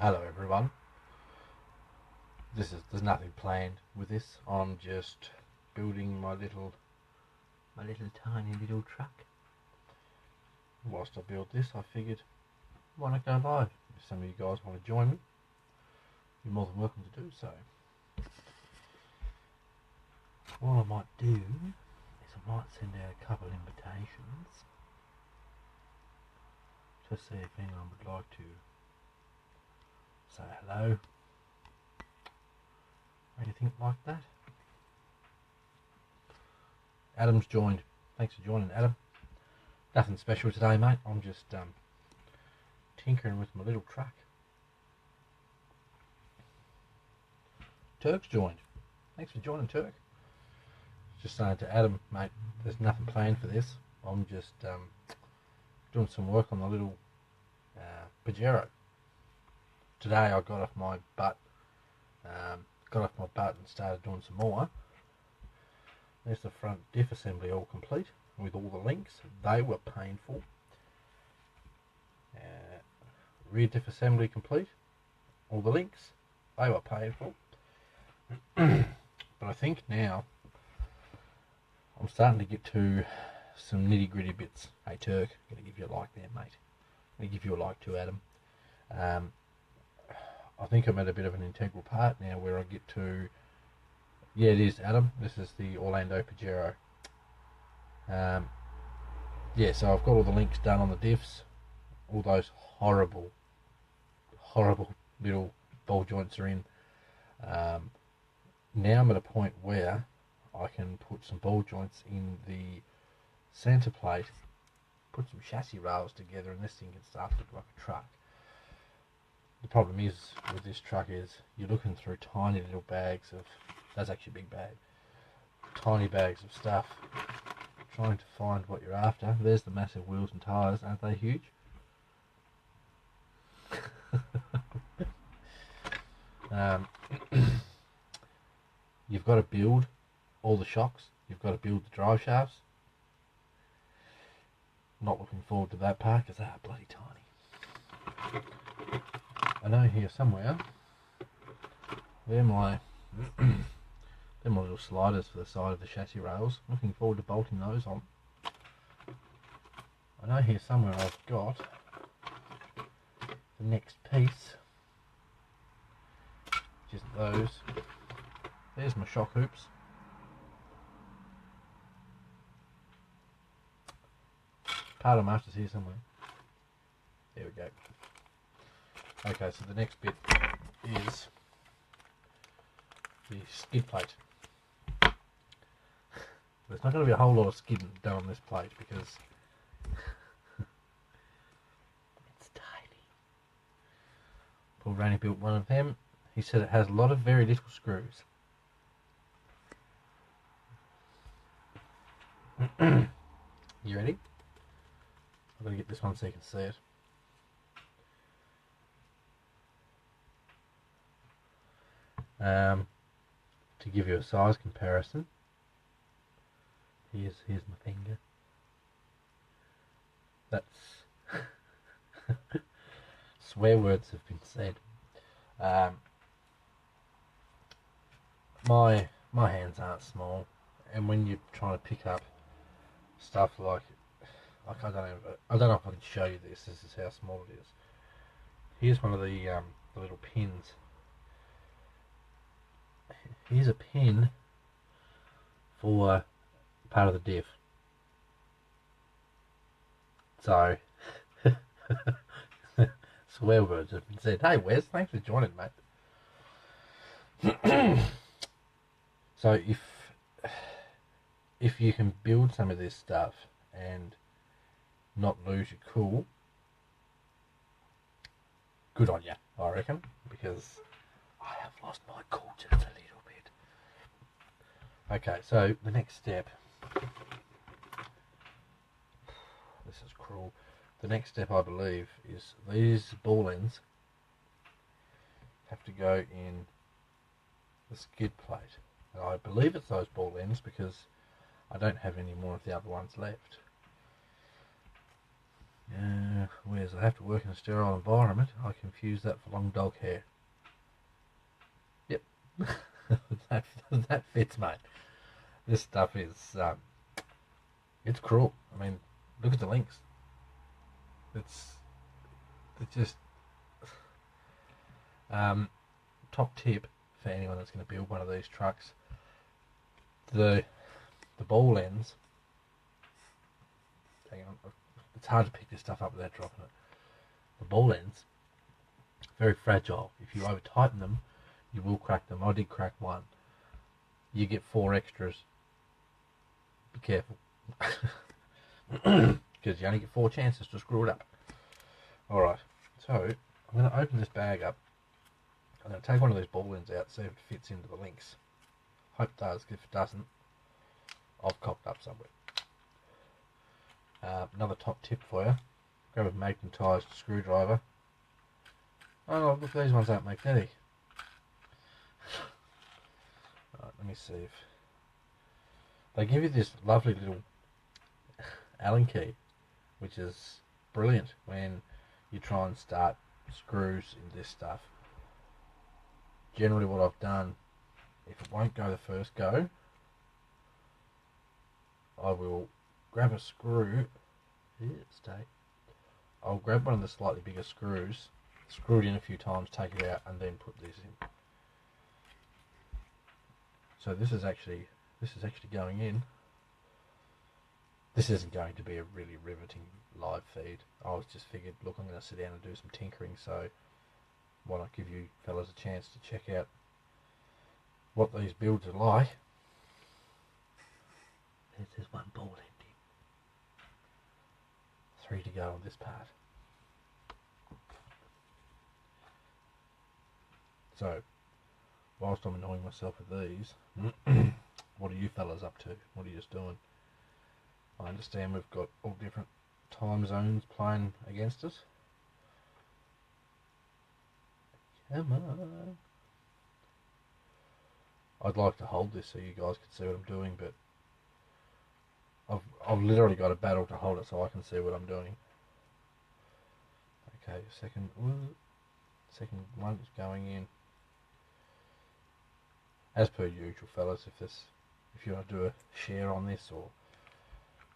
Hello everyone. There's nothing planned with this. I'm just building my little tiny little truck. Whilst I build this, I figured, why not go live? If some of you guys want to join me, you're more than welcome to do so. What I might do is I might send out a couple invitations to see if anyone would like to say hello. Anything like that. Adam's joined. Thanks for joining, Adam. Nothing special today, mate. I'm just tinkering with my little truck. Turk's joined. Thanks for joining, Turk. Just saying to Adam, mate, there's nothing planned for this. I'm just doing some work on the little Pajero. Today I got off my butt and started doing some more. There's the front diff assembly all complete with all the links. They were painful. Rear diff assembly complete. All the links. They were painful. But I think now I'm starting to get to some nitty gritty bits. Hey Turk, I'm going to give you a like there, mate. I'm going to give you a like too, Adam. I think I'm at a bit of an integral part now where I get to, yeah it is Adam, this is the Orlando Pajero. Yeah, so I've got all the links done on the diffs, all those horrible little ball joints are in. Now I'm at a point where I can put some ball joints in the center plate, put some chassis rails together, and this thing can start to look like a truck. The problem is with this truck is you're looking through tiny little bags of, that's actually a big bag, tiny bags of stuff, trying to find what you're after. There's the massive wheels and tyres, aren't they huge? You've got to build all the shocks, you've got to build the drive shafts. Not looking forward to that part because they are bloody tiny. I know here somewhere, they're my little sliders for the side of the chassis rails. Looking forward to bolting those on. I know here somewhere I've got the next piece, which is those. There's my shock hoops. Part of master's here somewhere. There we go. Okay, so the next bit is the skid plate. There's not going to be a whole lot of skidding done on this plate because it's tiny. Paul Rainey built one of them. He said it has a lot of very little screws. You ready? I'm going to get this one so you can see it. To give you a size comparison, here's my finger. That's swear words have been said. My hands aren't small, and when you're trying to pick up stuff like I don't know if I can show you this. This is how small it is. Here's one of the little pins. Here's a pin for part of the diff. So, swear words have been said. Hey Wes, thanks for joining, mate. So if you can build some of this stuff and not lose your cool, good on you, I reckon, because I have lost my cool just a little bit. Okay, so the next step, this is cruel, the next step I believe is these ball ends have to go in the skid plate. And I believe it's those ball ends because I don't have any more of the other ones left. Whereas I have to work in a sterile environment, I confuse that for long dog hair. Yep. that fits, mate. This stuff is, it's cruel. I mean, look at the links. It's just, top tip for anyone that's going to build one of these trucks. The ball ends, hang on, it's hard to pick this stuff up without dropping it. The ball ends, very fragile. If you over tighten them, you will crack them. I did crack one. You get 4 extras. Be careful. Because you only get 4 chances to screw it up. Alright, so I'm going to open this bag up. I'm going to take one of those ball ends out, see if it fits into the links. Hope it does, because if it doesn't, I've cocked up somewhere. Another top tip for you. Grab a magnetised screwdriver. Oh look, these ones aren't magnetic. Right, let me see if they give you this lovely little Allen key, which is brilliant when you try and start screws in this stuff. Generally what I've done, if it won't go the first go, I will grab a screw. I'll grab one of the slightly bigger screws, screw it in a few times, take it out, and then put this in. So this is actually going in. This isn't going to be a really riveting live feed. I was just figured, look, I'm going to sit down and do some tinkering, so why not give you fellas a chance to check out what these builds are like. There's one ball empty. 3 to go on this part. So, whilst I'm annoying myself with these, what are you fellas up to? What are you just doing? I understand we've got all different time zones playing against us. Come on. I'd like to hold this so you guys can see what I'm doing, but I've literally got a battle to hold it so I can see what I'm doing. Okay, second one is going in. As per usual, fellas, if you want to do a share on this or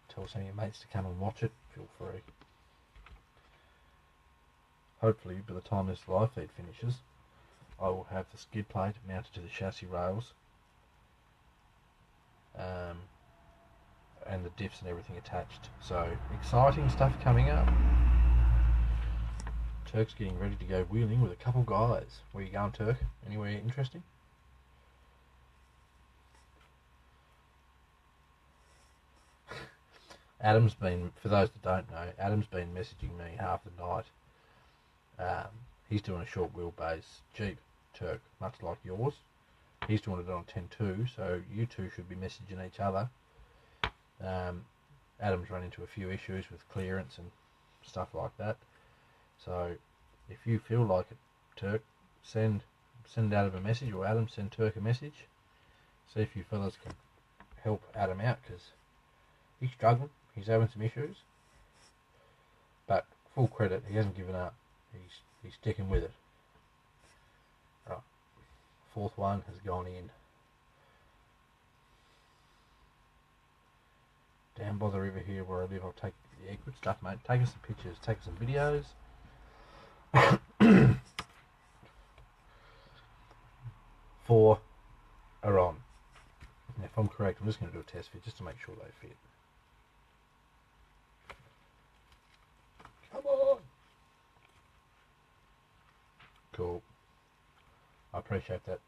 tell some of your mates to come and watch it, feel free. Hopefully, by the time this live feed finishes, I will have the skid plate mounted to the chassis rails, and the diffs and everything attached. So, exciting stuff coming up. Turk's getting ready to go wheeling with a couple guys. Where you going, Turk? Anywhere interesting? Adam's been, for those that don't know, Adam's been messaging me half the night. He's doing a short wheelbase Jeep, Turk, much like yours. He's doing it on 10.2, so you two should be messaging each other. Adam's run into a few issues with clearance and stuff like that. So if you feel like it, Turk, send Adam a message, or Adam send Turk a message. See if you fellas can help Adam out, because he's struggling. He's having some issues, but full credit, he hasn't given up. He's sticking with it. Right, 4th one has gone in. Down by the river here where I live, I'll take, yeah, good stuff, mate. Take us some pictures, take us some videos. 4 are on. Now, if I'm correct, I'm just going to do a test fit just to make sure they fit. Come on! Cool. I appreciate that,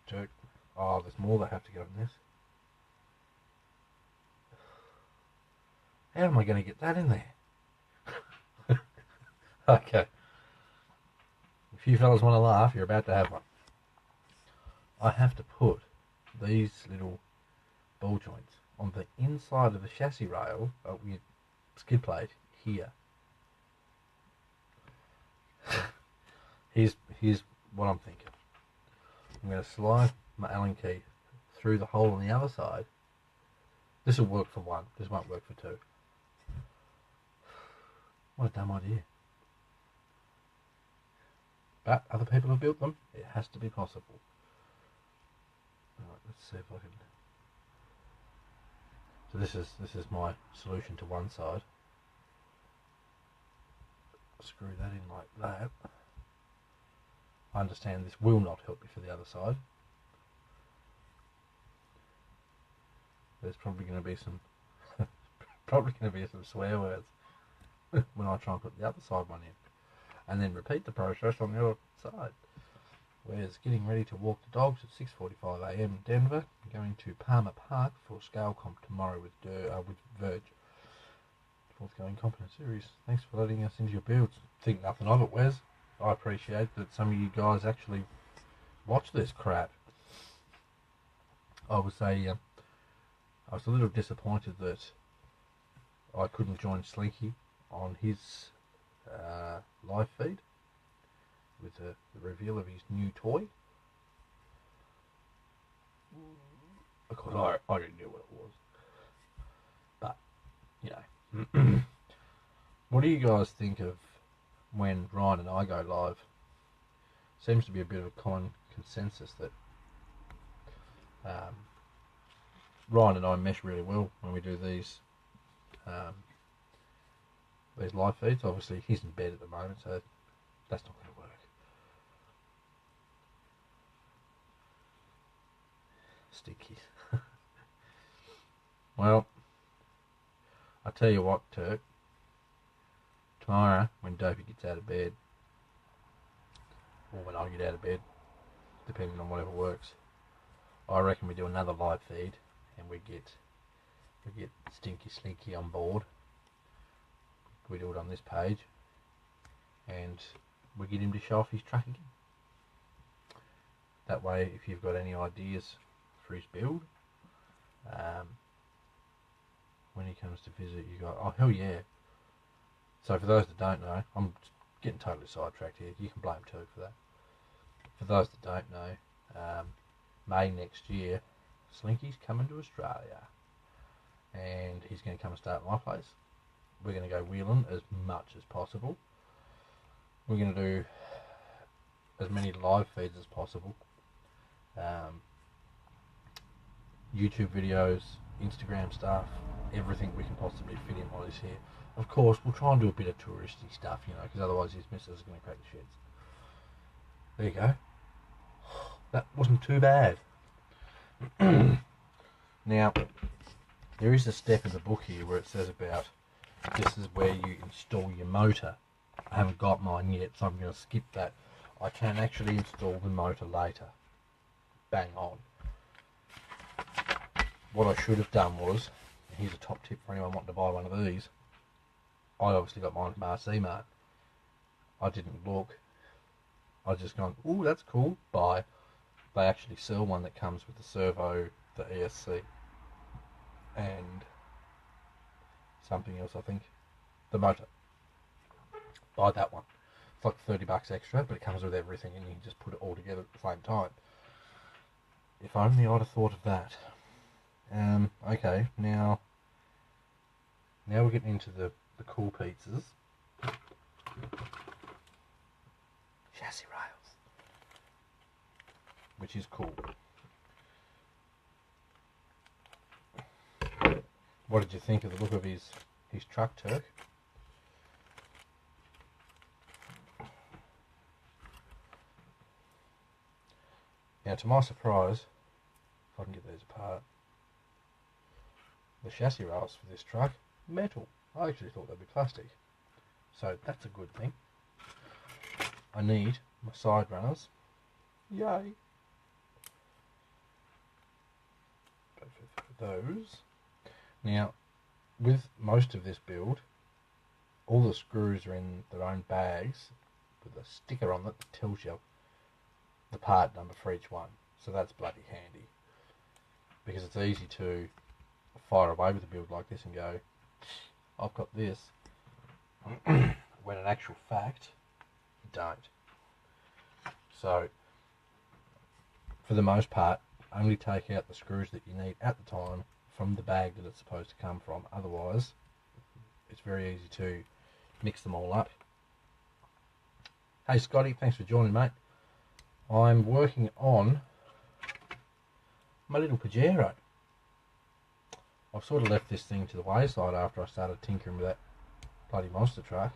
Turk. Oh, there's more that have to go in this. How am I going to get that in there? Okay. If you fellas want to laugh, you're about to have one. I have to put these little ball joints on the inside of the chassis rail with skid plate here. Here's what I'm thinking. I'm going to slide my Allen key through the hole on the other side. This will work for one. This won't work for two. What a dumb idea. But other people have built them. It has to be possible. Alright, let's see if I can... So this is my solution to one side. Screw that in like that. I understand this will not help me for the other side. There's probably going to be some swear words when I try and put the other side one in, and then repeat the process on the other side. Whereas getting ready to walk the dogs at 6:45 AM in Denver, going to Palmer Park for scale comp tomorrow with Verge. Forthgoing competent series. Thanks for letting us into your builds. Think nothing of it, Wes. I appreciate that some of you guys actually watch this crap. I was a little disappointed that I couldn't join Slinky on his live feed with the reveal of his new toy. Of course, I didn't know what it was. But, you know. What do you guys think of when Ryan and I go live? Seems to be a bit of a common consensus that Ryan and I mesh really well when we do these live feeds. Obviously, he's in bed at the moment, so that's not going to work. Stinky. Well, I tell you what, Turk. Tomorrow, when Dopey gets out of bed, or when I get out of bed, depending on whatever works, I reckon we do another live feed, and we get Stinky Slinky on board. We do it on this page, and we get him to show off his truck again. That way, if you've got any ideas for his build, when he comes to visit, you go, oh hell yeah. So for those that don't know, I'm getting totally sidetracked here. You can blame Turk for that. For those that don't know, May next year, Slinky's coming to Australia, and he's going to come and stay at my place. We're going to go wheeling as much as possible. We're going to do as many live feeds as possible. YouTube videos, Instagram stuff, everything we can possibly fit in while he's here. Of course, we'll try and do a bit of touristy stuff, you know, because otherwise his missus is going to crack the sheds. There you go. That wasn't too bad. Now, there is a step in the book here where it says about this is where you install your motor. I haven't got mine yet, so I'm going to skip that. I can actually install the motor later. Bang on. What I should have done was, and here's a top tip for anyone wanting to buy one of these, I obviously got mine from RC Mart. I didn't look. I just gone, ooh, that's cool, buy. They actually sell one that comes with the servo, the ESC, and something else, I think. The motor. Buy that one. It's like $30 extra, but it comes with everything and you can just put it all together at the same time. If only I'd have thought of that. Okay, now we're getting into the cool pizzas. Chassis rails. Which is cool. What did you think of the look of his truck, Turk? Now, to my surprise, if I can get these apart, the chassis rails for this truck, metal. I actually thought they'd be plastic. So that's a good thing. I need my side runners. Yay! Go for those. Now, with most of this build, all the screws are in their own bags with a sticker on it that tells you the part number for each one. So that's bloody handy. Because it's easy to fire away with a build like this and go, I've got this. When in actual fact, you don't. So, for the most part, only take out the screws that you need at the time from the bag that it's supposed to come from. Otherwise, it's very easy to mix them all up. Hey Scotty, thanks for joining, mate. I'm working on my little Pajero. I've sort of left this thing to the wayside after I started tinkering with that bloody monster truck.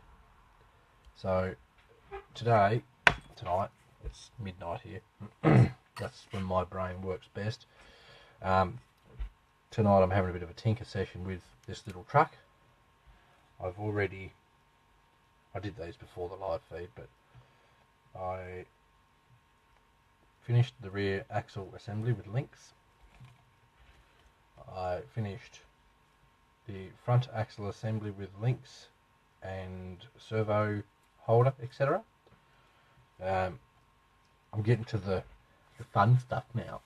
So tonight, it's midnight here. That's when my brain works best. Tonight I'm having a bit of a tinker session with this little truck. I did these before the live feed, but I finished the rear axle assembly with links. I finished the front axle assembly with links and servo holder, etc. I'm getting to the fun stuff now.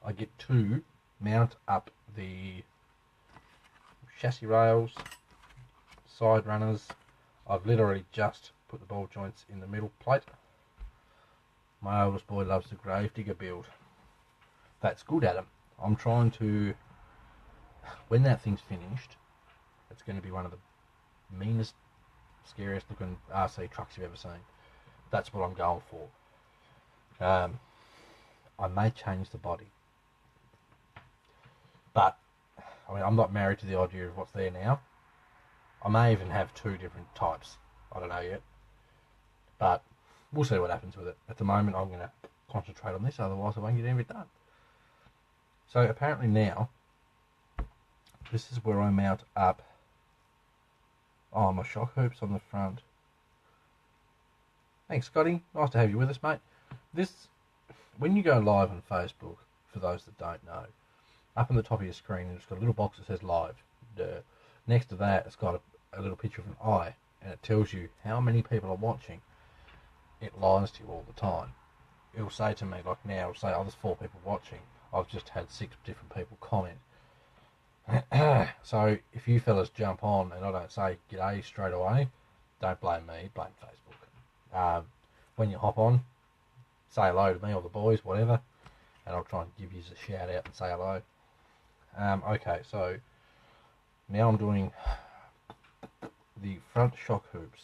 I get to mount up the chassis rails, side runners. I've literally just put the ball joints in the middle plate. My oldest boy loves the gravedigger build. That's good, Adam. I'm trying to, when that thing's finished, it's going to be one of the meanest, scariest looking RC trucks you've ever seen. That's what I'm going for. I may change the body, but I mean, I'm not married to the idea of what's there now. I may even have two different types. I don't know yet, but we'll see what happens with it. At the moment, I'm going to concentrate on this, otherwise I won't get anything done. So apparently now, this is where I mount up my shock hoops on the front. Thanks, Scotty. Nice to have you with us, mate. This, when you go live on Facebook, for those that don't know, up on the top of your screen, it's got a little box that says live. Next to that, it's got a little picture of an eye, and it tells you how many people are watching. It lies to you all the time. It'll say to me, like now, it'll say, oh, there's 4 people watching. I've just had 6 different people comment. So if you fellas jump on and I don't say g'day straight away, don't blame me, blame Facebook. When you hop on, say hello to me or the boys, whatever, and I'll try and give you a shout out and say hello. Okay, so now I'm doing the front shock hoops,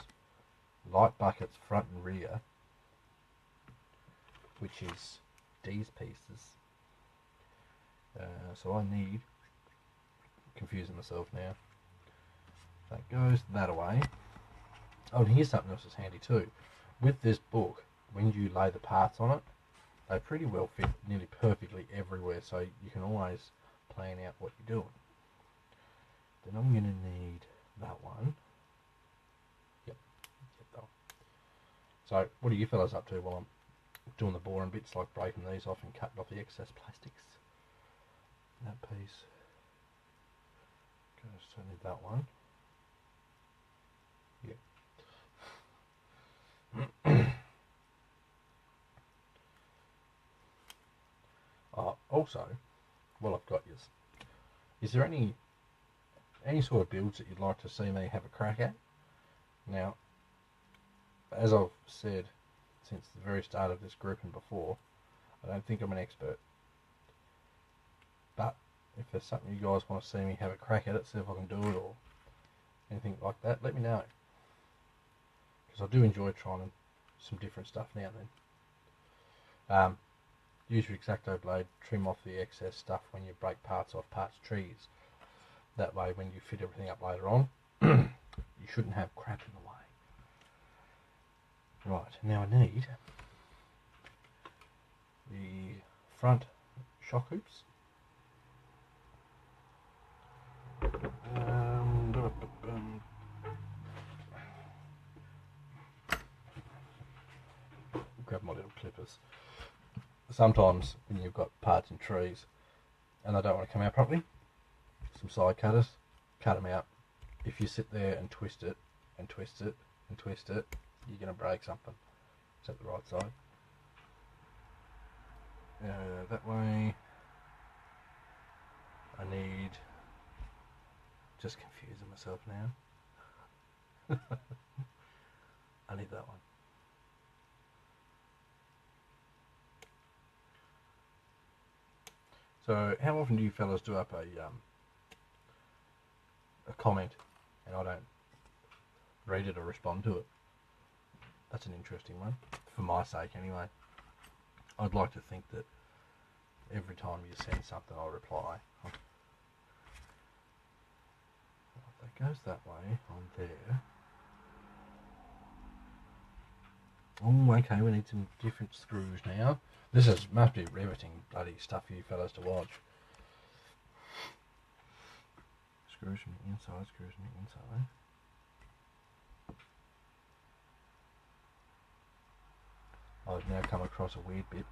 light buckets front and rear, which is these pieces. So I need, confusing myself now, that goes that away. Oh, and here's something else that's handy too. With this book, when you lay the parts on it, they pretty well fit nearly perfectly everywhere, so you can always plan out what you're doing. Then I'm going to need that one. Yep, that one. So what are you fellas up to while I'm doing the boring bits, like breaking these off and cutting off the excess plastics? That piece goes, so I need that one. Yeah. Also, while I've got you, is there any sort of builds that you'd like to see me have a crack at? Now, as I've said since the very start of this group and before, I don't think I'm an expert. But if there's something you guys want to see me have a crack at it, see if I can do it or anything like that, let me know. Because I do enjoy trying some different stuff now and then. Use your X-Acto blade, trim off the excess stuff when you break parts off parts trees. That way when you fit everything up later on, you shouldn't have crap in the way. Right, now I need the front shock hoops. Grab my little clippers. Sometimes when you've got parts in trees and they don't want to come out properly, some side cutters, cut them out. If you sit there and twist it and twist it and twist it, you're going to break something. Is that the right side? That way. I need, just confusing myself now. I need that one. So how often do you fellas do up a comment and I don't read it or respond to it. That's an interesting one, for my sake anyway. I'd like to think that every time you send something I'll reply. That goes that way on there. Oh, okay, we need some different screws now. This must be riveting bloody stuff for you fellas to watch. Screws from the inside, screws from the inside. I've now come across a weird bit.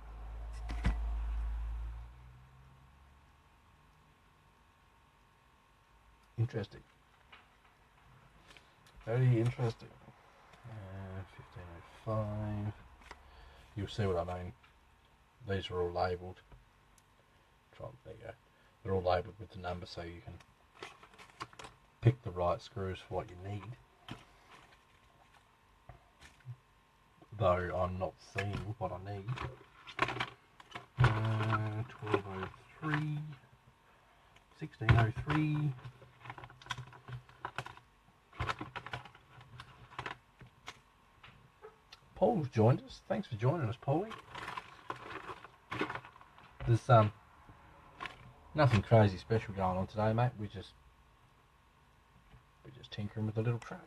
Interesting. Very interesting. 1505. You'll see what I mean. These are all labelled. There you go. They're all labelled with the number so you can pick the right screws for what you need. Though I'm not seeing what I need. 1203, 1603. Paul's joined us. Thanks for joining us, Paulie. There's nothing crazy special going on today, mate. We're just tinkering with a little track.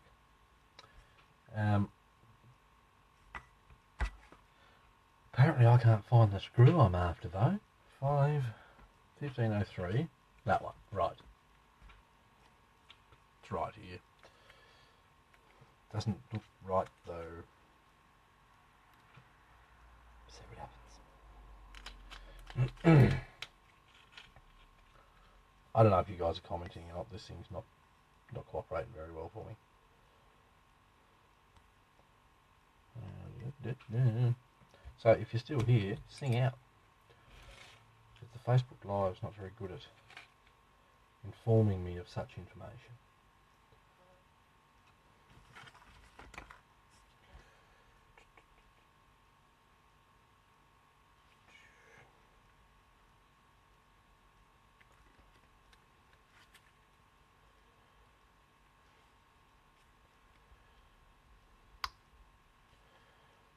Apparently I can't find the screw I'm after though. 1503. That one, right. It's right here. Doesn't look right though. See what happens. I don't know if you guys are commenting or not. This thing's not cooperating very well for me. So if you're still here, sing out. Because the Facebook Live's not very good at informing me of such information.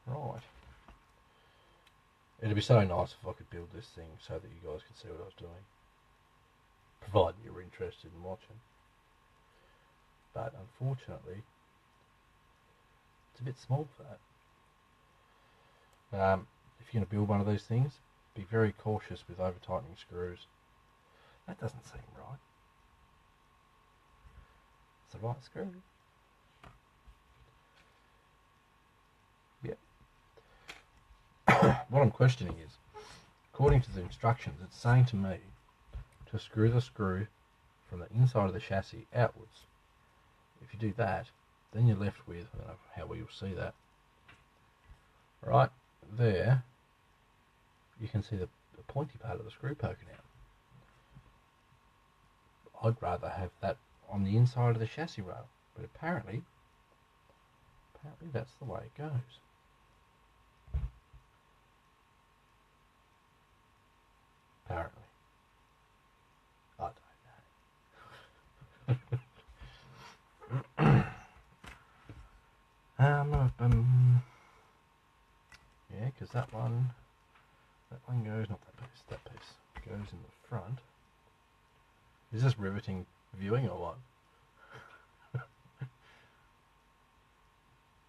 Right. It'd be so nice if I could build this thing so that you guys could see what I was doing. Provided you're interested in watching. But unfortunately, it's a bit small for that. If you're going to build one of these things, be very cautious with over tightening screws. That doesn't seem right. It's the right screw. Yep. What I'm questioning is, according to the instructions, it's saying to me to screw the screw from the inside of the chassis outwards. If you do that, then you're left with, I don't know how well you'll see that, right there, you can see the pointy part of the screw poking out. I'd rather have that on the inside of the chassis rail, but apparently that's the way it goes. Apparently. I don't know. Yeah, because that one goes, not that piece goes in the front. Is this riveting viewing or what?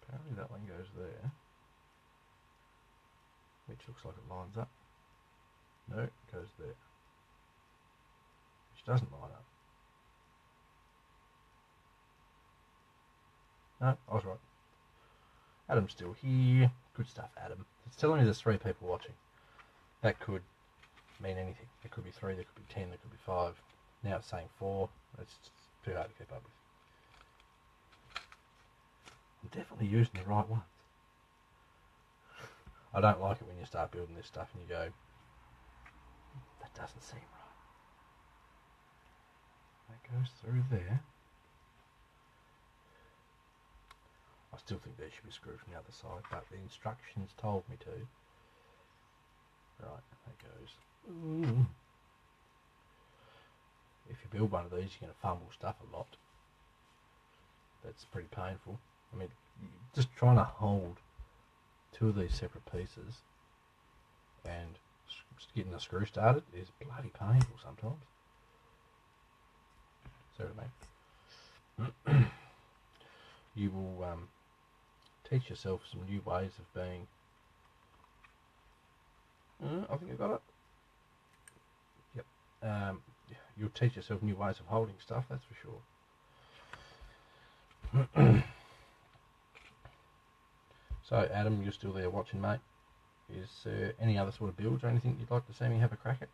Apparently that one goes there, which looks like it lines up. No, it goes there, which doesn't line up. No, I was right. Adam's still here. Good stuff, Adam. It's telling me there's 3 people watching. That could mean anything. There could be 3, there could be 10, there could be 5. Now it's saying 4. It's too hard to keep up with. I'm definitely using the right ones. I don't like it when you start building this stuff and you go, that doesn't seem right. That goes through there. I still think there should be screwed from the other side, but the instructions told me to. Right, that goes. Ooh. If you build one of these, you're going to fumble stuff a lot. That's pretty painful. I mean, just trying to hold two of these separate pieces and getting the screw started is bloody painful sometimes. See what I mean? You will teach yourself some new ways of being. I think I got it. Yep. You'll teach yourself new ways of holding stuff, that's for sure. So, Adam, you're still there watching, mate. Is there any other sort of builds or anything you'd like to see me have a crack at?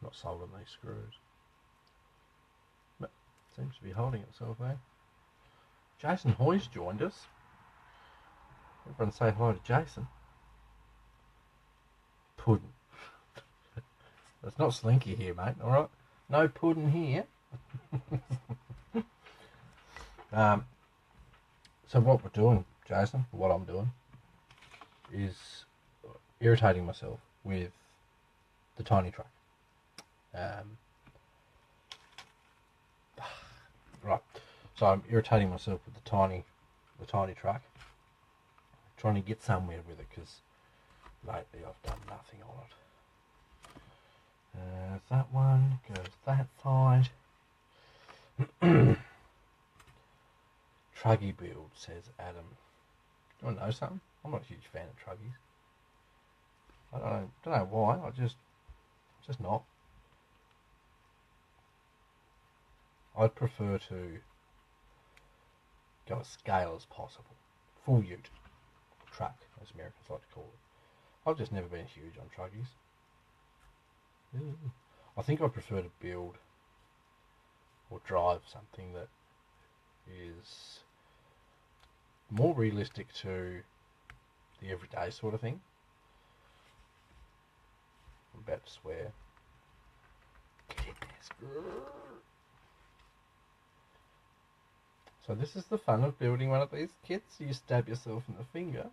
Not sold on these screws. But seems to be holding itself, eh? Jason Hoy's joined us. Everyone say hello to Jason. Puddin'. It's not Slinky here, mate, alright? No pudding here. So what we're doing, Jason, what I'm doing, is irritating myself with the tiny truck. Right, so I'm irritating myself with the tiny truck, trying to get somewhere with it, because lately I've done nothing on it. That one goes that side. Truggy build, says Adam. Do you want to know something? I'm not a huge fan of truggies. I don't know why. Just not. I'd prefer to go as scale as possible. Full ute. Truck, as Americans like to call it. I've just never been huge on truggies. I think I prefer to build or drive something that is more realistic to the everyday sort of thing. I'm about to swear. Get in there. So this is the fun of building one of these kits. You stab yourself in the finger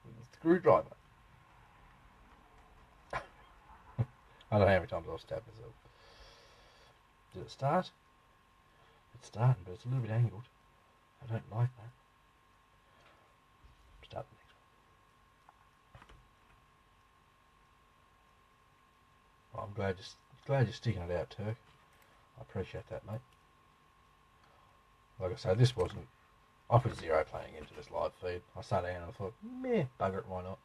with a screwdriver. I don't know how many times I'll stab myself. Did it start? It's starting, but it's a little bit angled. I don't like that. Start the next one. Well, I'm glad you're sticking it out, Turk. I appreciate that, mate. Like I say, this wasn't. I put zero planning into this live feed. I sat down and I thought, meh, bugger it, why not?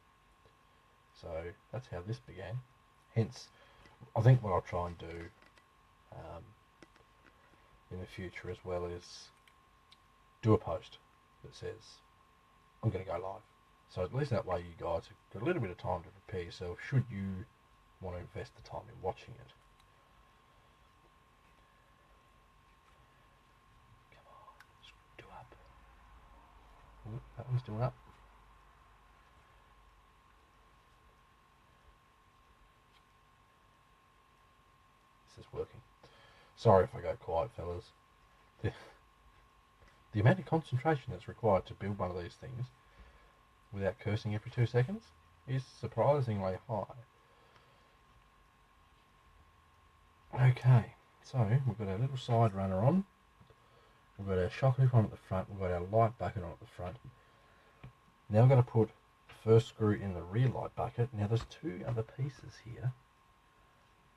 So that's how this began. Hence, I think what I'll try and do in the future as well is do a post that says I'm going to go live. So at least that way you guys have got a little bit of time to prepare yourself should you want to invest the time in watching it. Come on, do up. Ooh, that one's doing up. This is working. Sorry if I go quiet, fellas. The amount of concentration that's required to build one of these things without cursing every 2 seconds is surprisingly high. Okay, so we've got our little side runner on. We've got our shock hoop on at the front. We've got our light bucket on at the front. Now we're going to put the first screw in the rear light bucket. Now there's 2 other pieces here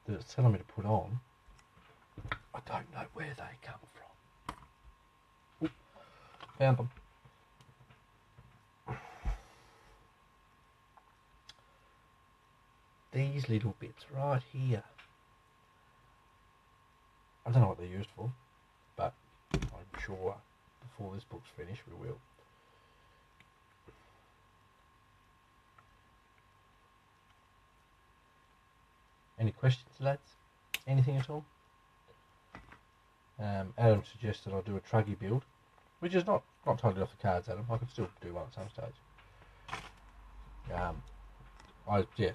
that it's telling me to put on. I don't know where they come from. Ooh, found them. These little bits right here. I don't know what they're used for, but I'm sure before this book's finished we will. Any questions, lads? Anything at all? Adam suggested I do a truggy build, which is not totally off the cards, Adam. I could still do one at some stage.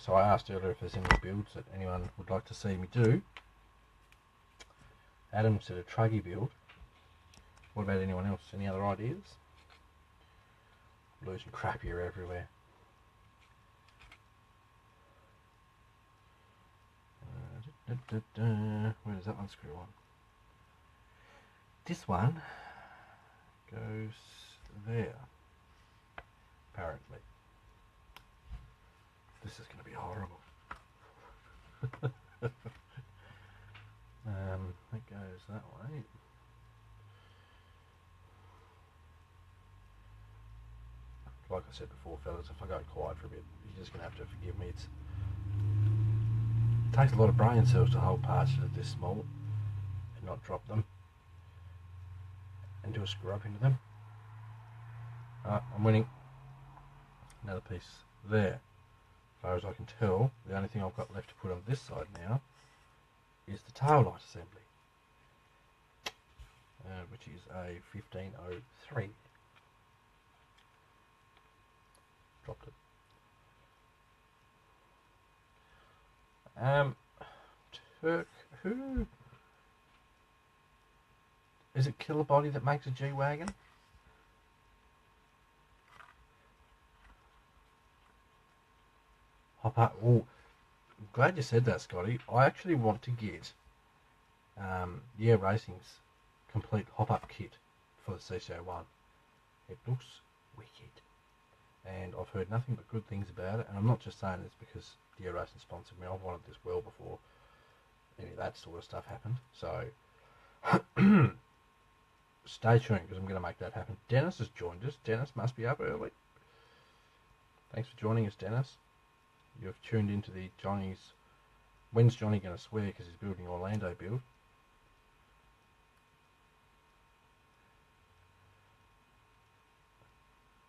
So I asked earlier if there's any builds that anyone would like to see me do. Adam said a truggy build. What about anyone else? Any other ideas? Losing crap here everywhere. Where does that one screw on? This one goes there, apparently. This is going to be horrible. That goes that way. Like I said before, fellas, if I go quiet for a bit, you're just going to have to forgive me. It takes a lot of brain cells to hold parts that are this small and not drop them and do a screw up into them. I'm winning. Another piece there. As far as I can tell, the only thing I've got left to put on this side now is the tail light assembly, which is a 1503. Dropped it. Turk, who is it? Killer Body that makes a G-Wagon? Hop up. Oh, I'm glad you said that, Scotty. I actually want to get Yeah Racing's complete hop-up kit for the CC01. It looks wicked, and I've heard nothing but good things about it. And I'm not just saying this because Yeah Racing sponsored me. I've wanted this well before any of that sort of stuff happened. So stay tuned because I'm going to make that happen. Dennis has joined us. Dennis must be up early. Thanks for joining us, Dennis. You've tuned into the Johnny's. When's Johnny going to swear because he's building Orlando build?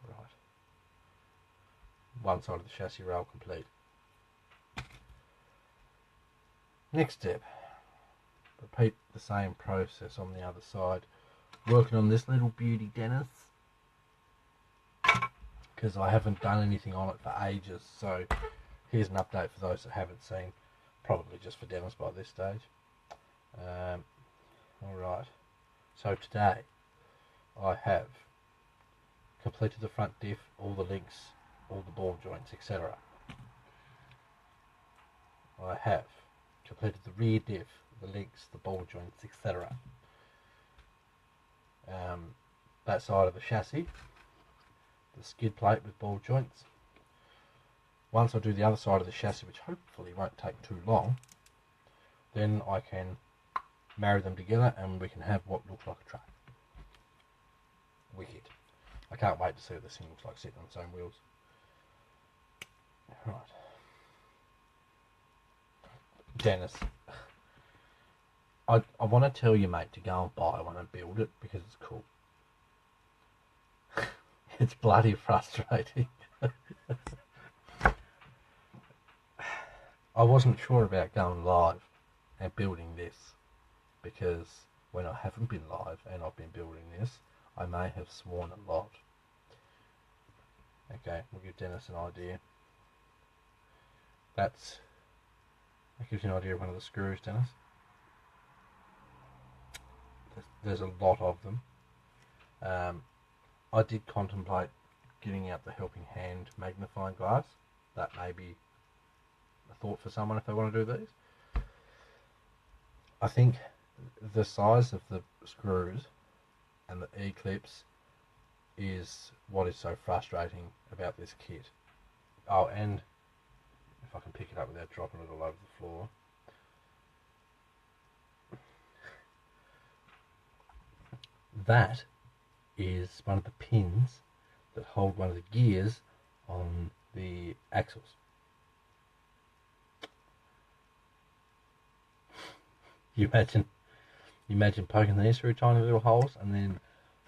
Right. One side of the chassis rail complete. Next step. Repeat the same process on the other side. Working on this little beauty, Dennis, because I haven't done anything on it for ages. So here's an update for those that haven't seen, probably just for Dennis by this stage. Alright, so today I have completed the front diff, all the links, all the ball joints, etc. I have completed the rear diff, the links, the ball joints, etc. That side of the chassis, the skid plate with ball joints. Once I do the other side of the chassis, which hopefully won't take too long, then I can marry them together and we can have what looks like a truck. Wicked. I can't wait to see what this thing looks like sitting on its own wheels. Right. Dennis, I want to tell you, mate, to go and buy one and build it because it's cool. It's bloody frustrating. I wasn't sure about going live and building this because when I haven't been live and I've been building this, I may have sworn a lot. Okay, we'll give Dennis an idea. That gives you an idea of one of the screws, Dennis. There's a lot of them. I did contemplate getting out the helping hand magnifying glass. That may be a thought for someone if they want to do these. I think the size of the screws and the E-clips is what is so frustrating about this kit. Oh, and if I can pick it up without dropping it all over the floor. That is one of the pins that hold one of the gears on the axles. You imagine poking these through tiny little holes and then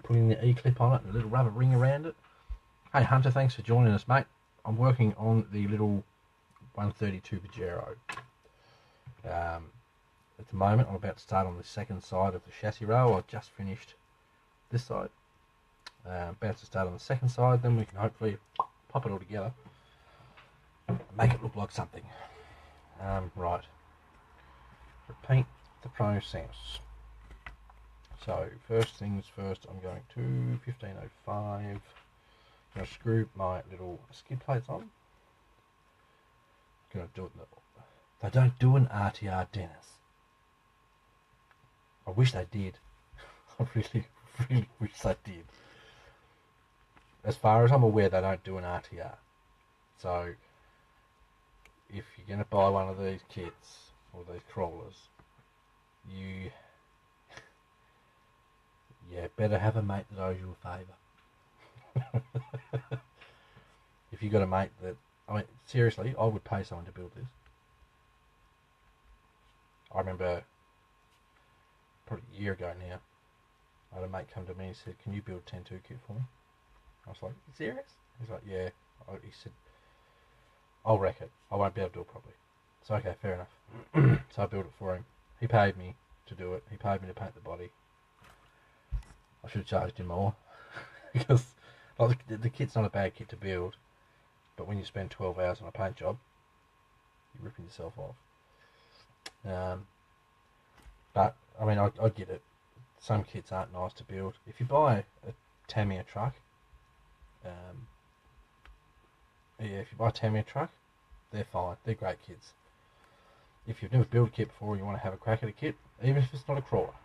putting the E-clip on it and a little rubber ring around it. Hey Hunter, thanks for joining us, mate. I'm working on the little 132 Pajero. At the moment I'm about to start on the second side of the chassis rail. I've just finished this side. About to start on the second side, then we can hopefully pop it all together and make it look like something. Right. Repeat the process. So first things first, I'm going to 1505. I'm going to screw my little skid plates on. I'm going to do it They don't do an RTR, Dennis. I wish they did. I really, really wish they did. As far as I'm aware, they don't do an RTR. So, if you're going to buy one of these kits, or these crawlers, you better have a mate that owes you a favour. If you got a mate that, I mean, seriously, I would pay someone to build this. I remember, probably a year ago now, I had a mate come to me and said, "Can you build 10-2 kit for me?" I was like, "You serious?" He's like, "Yeah." He said, "I'll wreck it. I won't be able to do it properly." So, okay, fair enough. So I built it for him. He paid me to do it. He paid me to paint the body. I should have charged him more. Because like, the kit's not a bad kit to build. But when you spend 12 hours on a paint job, you're ripping yourself off. But, I mean, I get it. Some kits aren't nice to build. If you buy a Tamiya truck, if you buy a Tamiya truck, they're fine. They're great kits. If you've never built a kit before and you want to have a crack at a kit, even if it's not a crawler,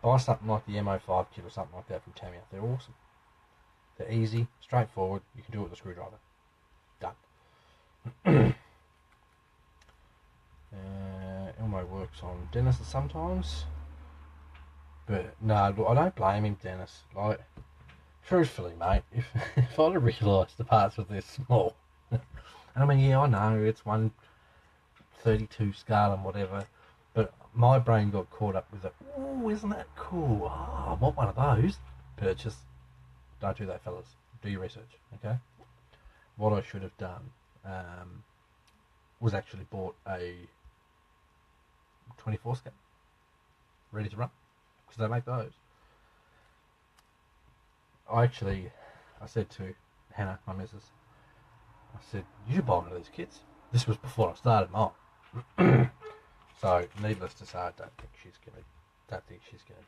buy something like the MO5 kit or something like that from Tamiya. They're awesome. They're easy, straightforward. You can do it with a screwdriver. Done. Elmo works on Dennis sometimes. But, no, look, I don't blame him, Dennis. Like, truthfully, mate, if I'd have realised the parts were this small, and I mean, yeah, I know, it's 1/32 scale and whatever, but my brain got caught up with it. Oh, isn't that cool? Oh, I want one of those. Purchase. Don't do that, fellas. Do your research, okay? What I should have done was actually bought a 24 scale, ready to run, because they make those. I said to Hannah, my missus, I said, "You should buy one of these kits." This was before I started mine. So, needless to say, I don't think she's gonna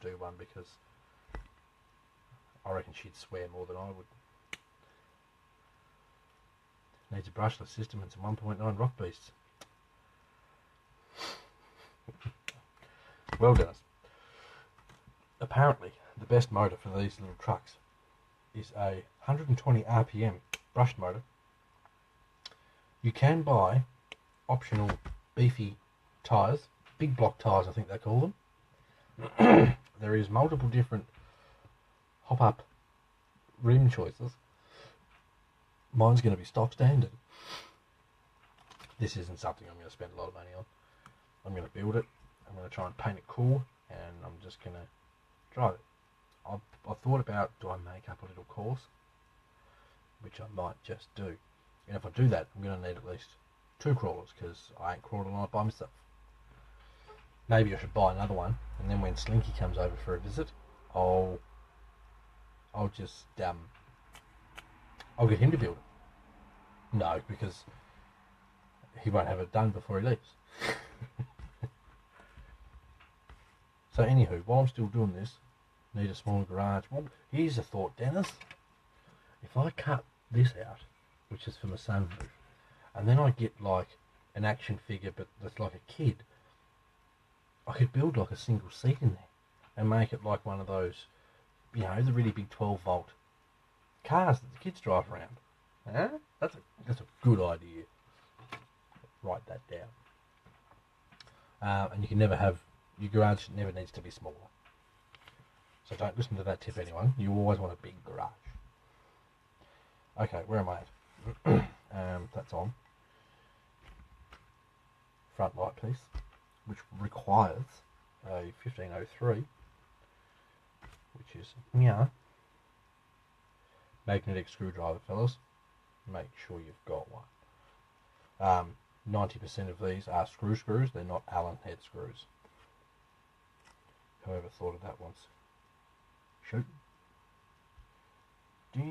do one, because I reckon she'd swear more than I would. Needs a brushless system and some 1.9 rock beasts. Well, Dennis, apparently the best motor for these little trucks is a 120 RPM brushed motor. You can buy optional beefy tyres, big block tyres I think they call them. There is multiple different hop-up rim choices. Mine's going to be stock standard. This isn't something I'm going to spend a lot of money on. I'm going to build it, I'm going to try and paint it cool, and I'm just going to drive it. I thought about, do I make up a little course? Which I might just do. And if I do that, I'm going to need at least 2 crawlers, because I ain't crawling on it by myself. Maybe I should buy another one, and then when Slinky comes over for a visit, I'll just I'll get him to build it. No, because he won't have it done before he leaves. So anywho, while I'm still doing this, need a smaller garage. Well, here's a thought, Dennis. If I cut this out, which is for my sunroof, and then I get like an action figure, but that's like a kid, I could build like a single seat in there and make it like one of those, you know, the really big 12-volt cars that the kids drive around. Huh? That's a good idea. Write that down. And you can never have, your garage never needs to be smaller. So don't listen to that tip, anyone. You always want a big garage. Okay, where am I at? That's on. Front light piece, which requires a 1503, which is magnetic screwdriver, fellas. Make sure you've got one. 90% of these are screws. They're not Allen head screws. Whoever thought of that once? Shoot. Third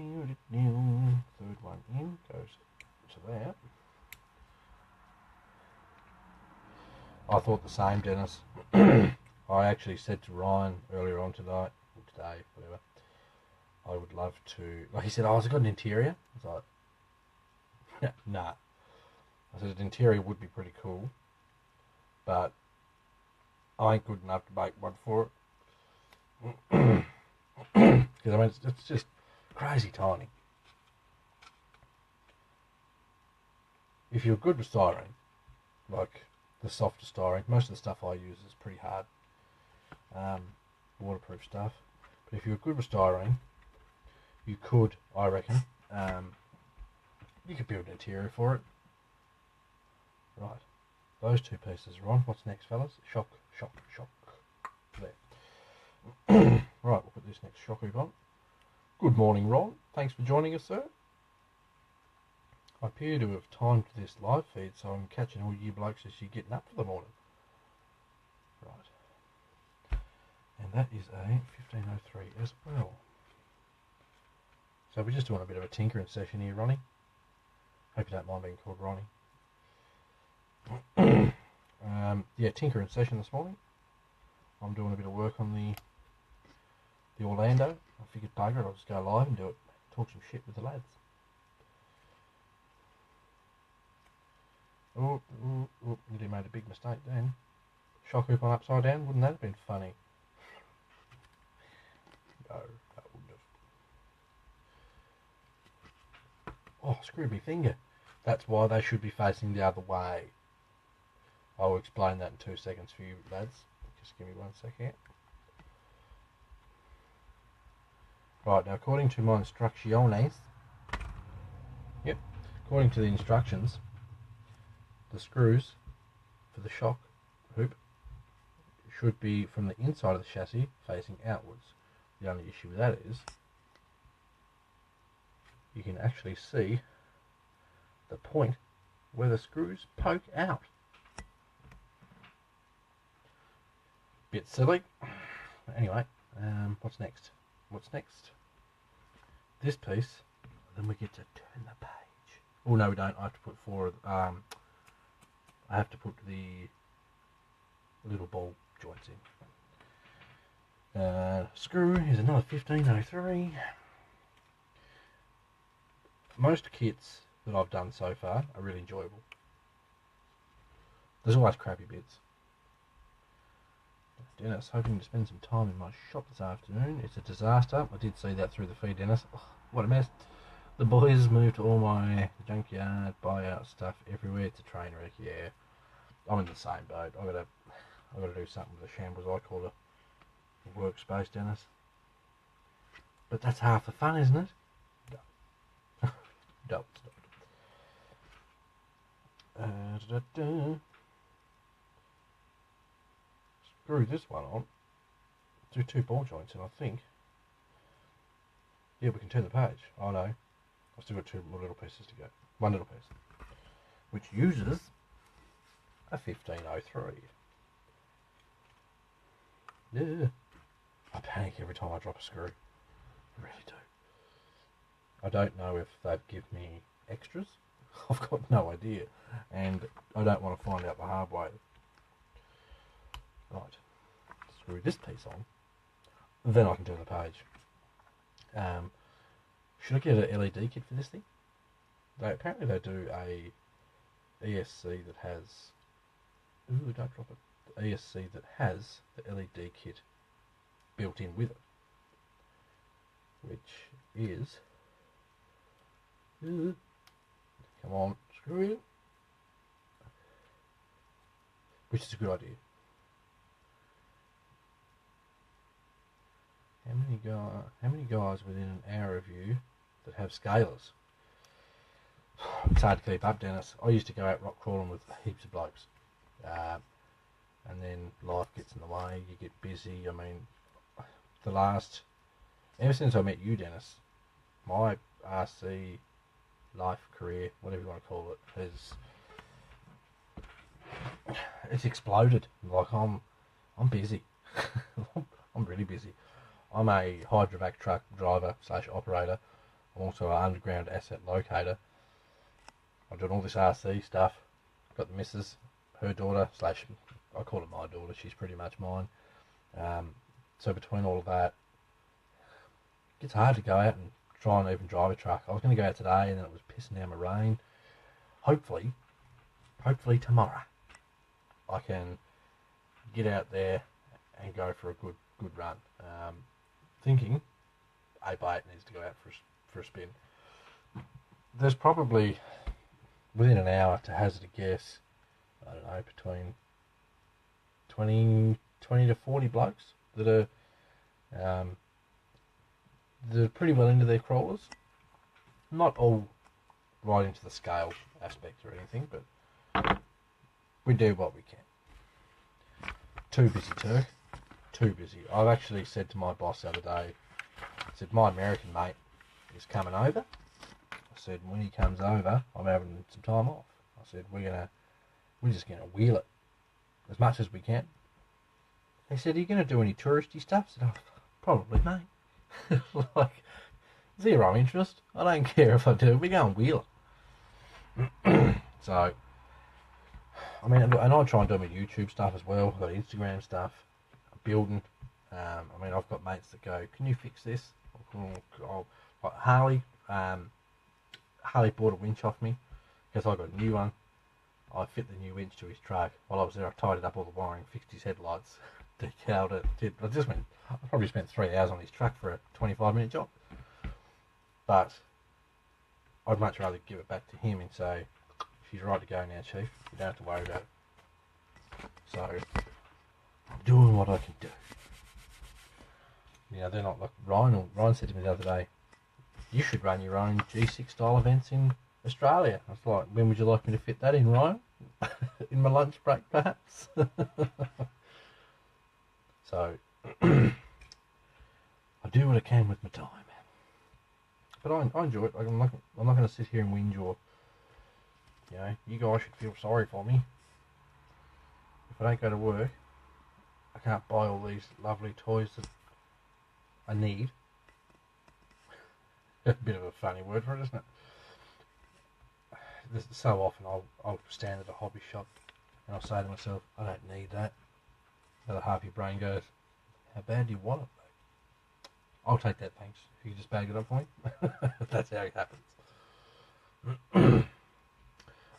one in goes to there. I thought the same, Dennis. I actually said to Ryan earlier on today, whatever, I would love to, like he said, oh, has it got an interior? I was like, nah. I said an interior would be pretty cool, but I ain't good enough to make one for it. Because I mean, it's just crazy tiny. If you're good with styrene, like the softer styrene, most of the stuff I use is pretty hard, waterproof stuff. But if you're good with styrene, you could, I reckon, you could build an interior for it. Right, those two pieces are on. What's next, fellas? Shock. There. Right, we'll put this next shock hoop on. Good morning, Ron. Thanks for joining us, sir. I appear to have timed this live feed, so I'm catching all you blokes as you're getting up for the morning. Right. And that is a 1503 as well. So we're just doing a bit of a tinkering session here, Ronnie. Hope you don't mind being called Ronnie. Yeah, tinkering session this morning. I'm doing a bit of work on the Orlando. I figured, bugger it, I'll just go live and do it. Talk some shit with the lads. Oh, nearly made a big mistake then. Shock hoop on upside down, wouldn't that have been funny? No, that wouldn't have. Oh, screwed me finger. That's why they should be facing the other way. I'll explain that in 2 seconds for you lads. Just give me 1 second. Right, now according to my instrucciones, according to the instructions, the screws for the shock hoop should be from the inside of the chassis facing outwards. The only issue with that is you can actually see the point where the screws poke out. Bit silly. Anyway, what's next? This piece, then we get to turn the page. Oh no, we don't. I have to put I have to put the little ball joints in. Screw is another 1503. Most kits that I've done so far are really enjoyable. There's always crappy bits. Dennis, hoping to spend some time in my shop this afternoon. It's a disaster. I did see that through the feed, Dennis. Oh, what a mess. The boys moved all my junkyard, buyout stuff everywhere. It's a train wreck, yeah. I'm in the same boat. I've got to do something with the shambles I call a workspace, Dennis. But that's half the fun, isn't it? No. No, it's not. Screw this one on. Do 2 ball joints, and I think, yeah, we can turn the page. Oh no, I've still got 2 more little pieces to go. 1 little piece, which uses a 1503. Yeah, I panic every time I drop a screw. I really do. I don't know if they've given me extras. I've got no idea, and I don't want to find out the hard way. Right, screw this piece on, then I can turn the page. Should I get an LED kit for this thing? Apparently they do a ESC that has... Ooh, don't drop it. The ESC that has the LED kit built in with it, which is... Come on, screw it. Which is a good idea. How many guys within an hour of you that have scalers? It's hard to keep up, Dennis. I used to go out rock crawling with heaps of blokes, and then life gets in the way. You get busy. I mean, ever since I met you, Dennis, my RC life, career, whatever you want to call it, it's exploded. Like I'm busy. I'm really busy. I'm a hydrovac truck driver / operator. I'm also an underground asset locator. I'm doing all this RC stuff. Got the missus, her daughter / I call it my daughter. She's pretty much mine. So between all of that, it gets hard to go out and try and even drive a truck. I was going to go out today, and then it was pissing down with rain. Hopefully tomorrow. I can get out there and go for a good run. Thinking 8x8 needs to go out for a spin. There's probably, within an hour, to hazard a guess, I don't know, between 20 to 40 blokes that are pretty well into their crawlers. Not all right into the scale aspect or anything, but we do what we can. Too busy, Turk. Too busy. I've actually said to my boss the other day, I said, my American mate is coming over. I said, when he comes over, I'm having some time off. I said, we're just gonna wheel it as much as we can. He said, are you gonna do any touristy stuff? I said, oh, probably, mate. Like, zero interest. I don't care if I do. We go and wheel it. So, I mean, and I try and do my YouTube stuff as well. I've got Instagram stuff, building. I mean, I've got mates that go, can you fix this? Like Harley bought a winch off me because I got a new one. I fit the new winch to his truck. While I was there, I tidied up all the wiring, fixed his headlights, decaled it. I probably spent 3 hours on his truck for a 25-minute job. But I'd much rather give it back to him and say, she's right to go now, Chief. You don't have to worry about it. So, I'm doing what I can do. You know, they're not like Ryan said to me the other day, you should run your own G6 style events in Australia. I was like, when would you like me to fit that in, Ryan? In my lunch break, perhaps? So, I do what I can with my time. But I enjoy it. Like, I'm not going to sit here and whinge or, you know, you guys should feel sorry for me. If I don't go to work, I can't buy all these lovely toys that I need. A bit of a funny word for it, isn't it? So often I'll stand at a hobby shop and I'll say to myself, I don't need that. The other half of your brain goes, how bad do you want it, mate? I'll take that, thanks. If you can just bag it up for me. That's how it happens.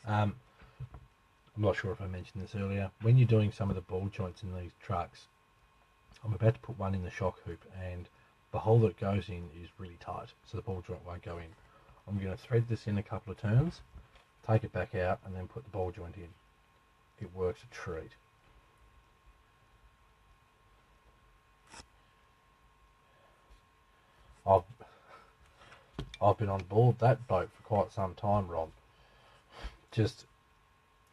I'm not sure if I mentioned this earlier. When you're doing some of the ball joints in these trucks, I'm about to put one in the shock hoop, and the hole that it goes in is really tight, so the ball joint won't go in. I'm going to thread this in a couple of turns, take it back out, and then put the ball joint in. It works a treat. I've been on board that boat for quite some time, Rob. Just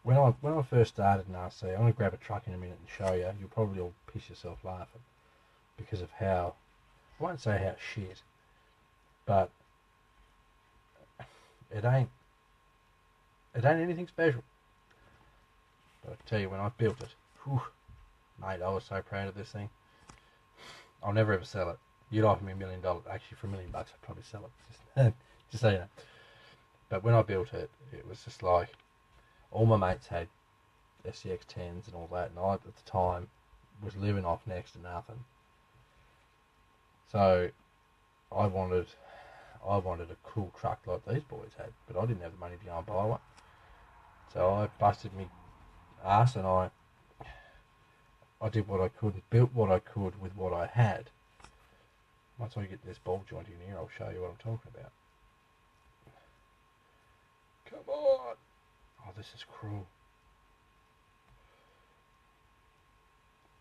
when I first started in RC, I'm going to grab a truck in a minute and show you. You'll probably all piss yourself laughing because of how, I won't say how shit, but it ain't anything special. But I tell you, when I built it, whew, mate, I was so proud of this thing. I'll never ever sell it. You'd offer me $1 million. Actually, for $1 million, I'd probably sell it. Just so you know. But when I built it, it was just like all my mates had SCX 10s and all that, and I at the time was living off next to nothing. So I wanted a cool truck like these boys had, but I didn't have the money to go and buy one. So I busted me ass and I did what I could and built what I could with what I had. Once I get this ball joint in here, I'll show you what I'm talking about. Come on! Oh, this is cruel.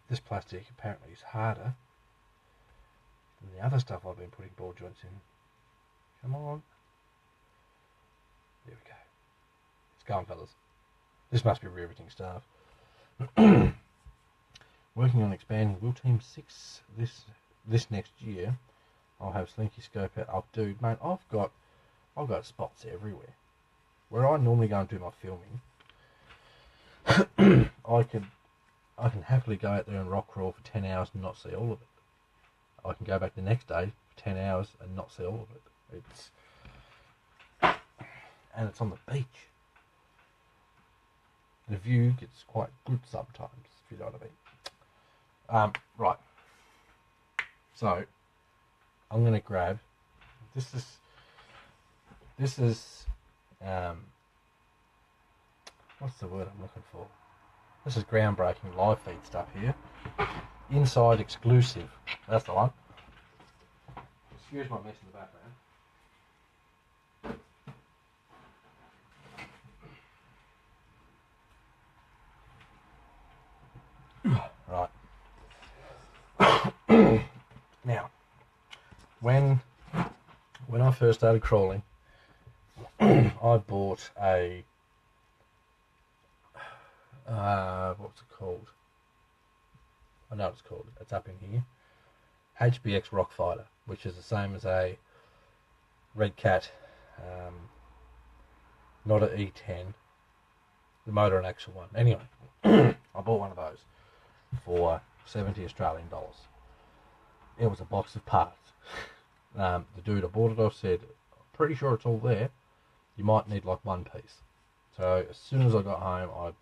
This plastic apparently is harder than the other stuff I've been putting ball joints in. Come on. There we go. It's going, fellas. This must be riveting stuff. Working on expanding Wheel Team 6 this next year. I'll have Slinky scope out. Oh, dude, mate, I've got spots everywhere. Where I normally go and do my filming, I can happily go out there and rock crawl for 10 hours and not see all of it. I can go back the next day for 10 hours and not see all of it. And it's on the beach. The view gets quite good sometimes, if you know what I mean. Right. So I'm going to grab. This is what's the word I'm looking for? This is groundbreaking live feed stuff here. Inside exclusive. That's the one. Excuse my mess in the background. Right. Now, when I first started crawling, I bought a what's it called? I know what it's called. It's up in here. HBX Rock Fighter, which is the same as a Red Cat, not an E10, the motor and axle one. Anyway, I bought one of those for 70 Australian dollars. It was a box of parts. The dude I bought it off said, I'm pretty sure it's all there. You might need like one piece. So as soon as I got home, I had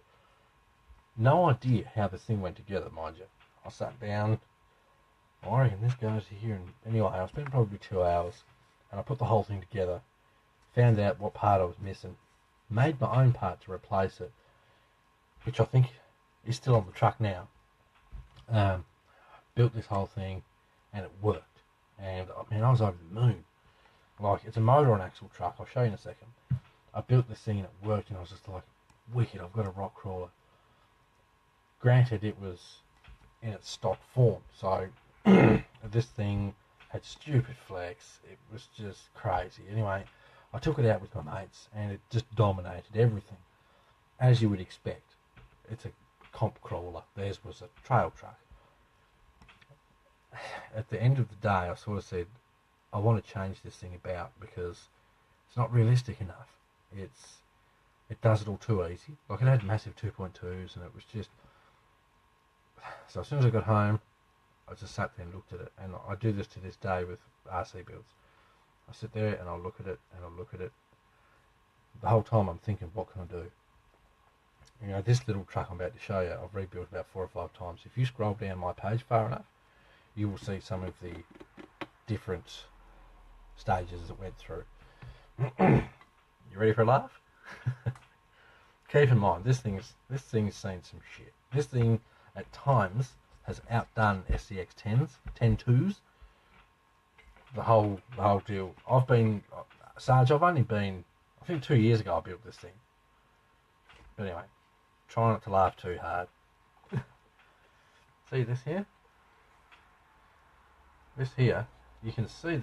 no idea how this thing went together, mind you. I sat down, I reckon this goes here, and anyway, I spent probably 2 hours, and I put the whole thing together, found out what part I was missing, made my own part to replace it, which I think is still on the truck now. Built this whole thing, and it worked, and I mean, I was over the moon. Like, it's a motor and axle truck, I'll show you in a second. I built this thing and it worked, and I was just like, wicked, I've got a rock crawler. Granted, it was in its stock form, so this thing had stupid flex. It was just crazy. Anyway, I took it out with my mates, and it just dominated everything, as you would expect. It's a comp crawler. Theirs was a trail truck. At the end of the day, I sort of said, I want to change this thing about because it's not realistic enough. It does it all too easy. Like, it had massive 2.2s, and it was just... So as soon as I got home, I just sat there and looked at it, and I do this to this day with RC builds. I sit there and I'll look at it and I'll look at it. The whole time I'm thinking, what can I do? You know, this little truck I'm about to show you, I've rebuilt about 4 or 5 times. If you scroll down my page far enough, you will see some of the different stages it went through. You ready for a laugh? Keep in mind, this thing's seen some shit. This thing at times has outdone SCX 10s, 10.2s. The whole deal. Sarge, I've only been, I think 2 years ago I built this thing. But anyway, try not to laugh too hard. See this here? This here, you can see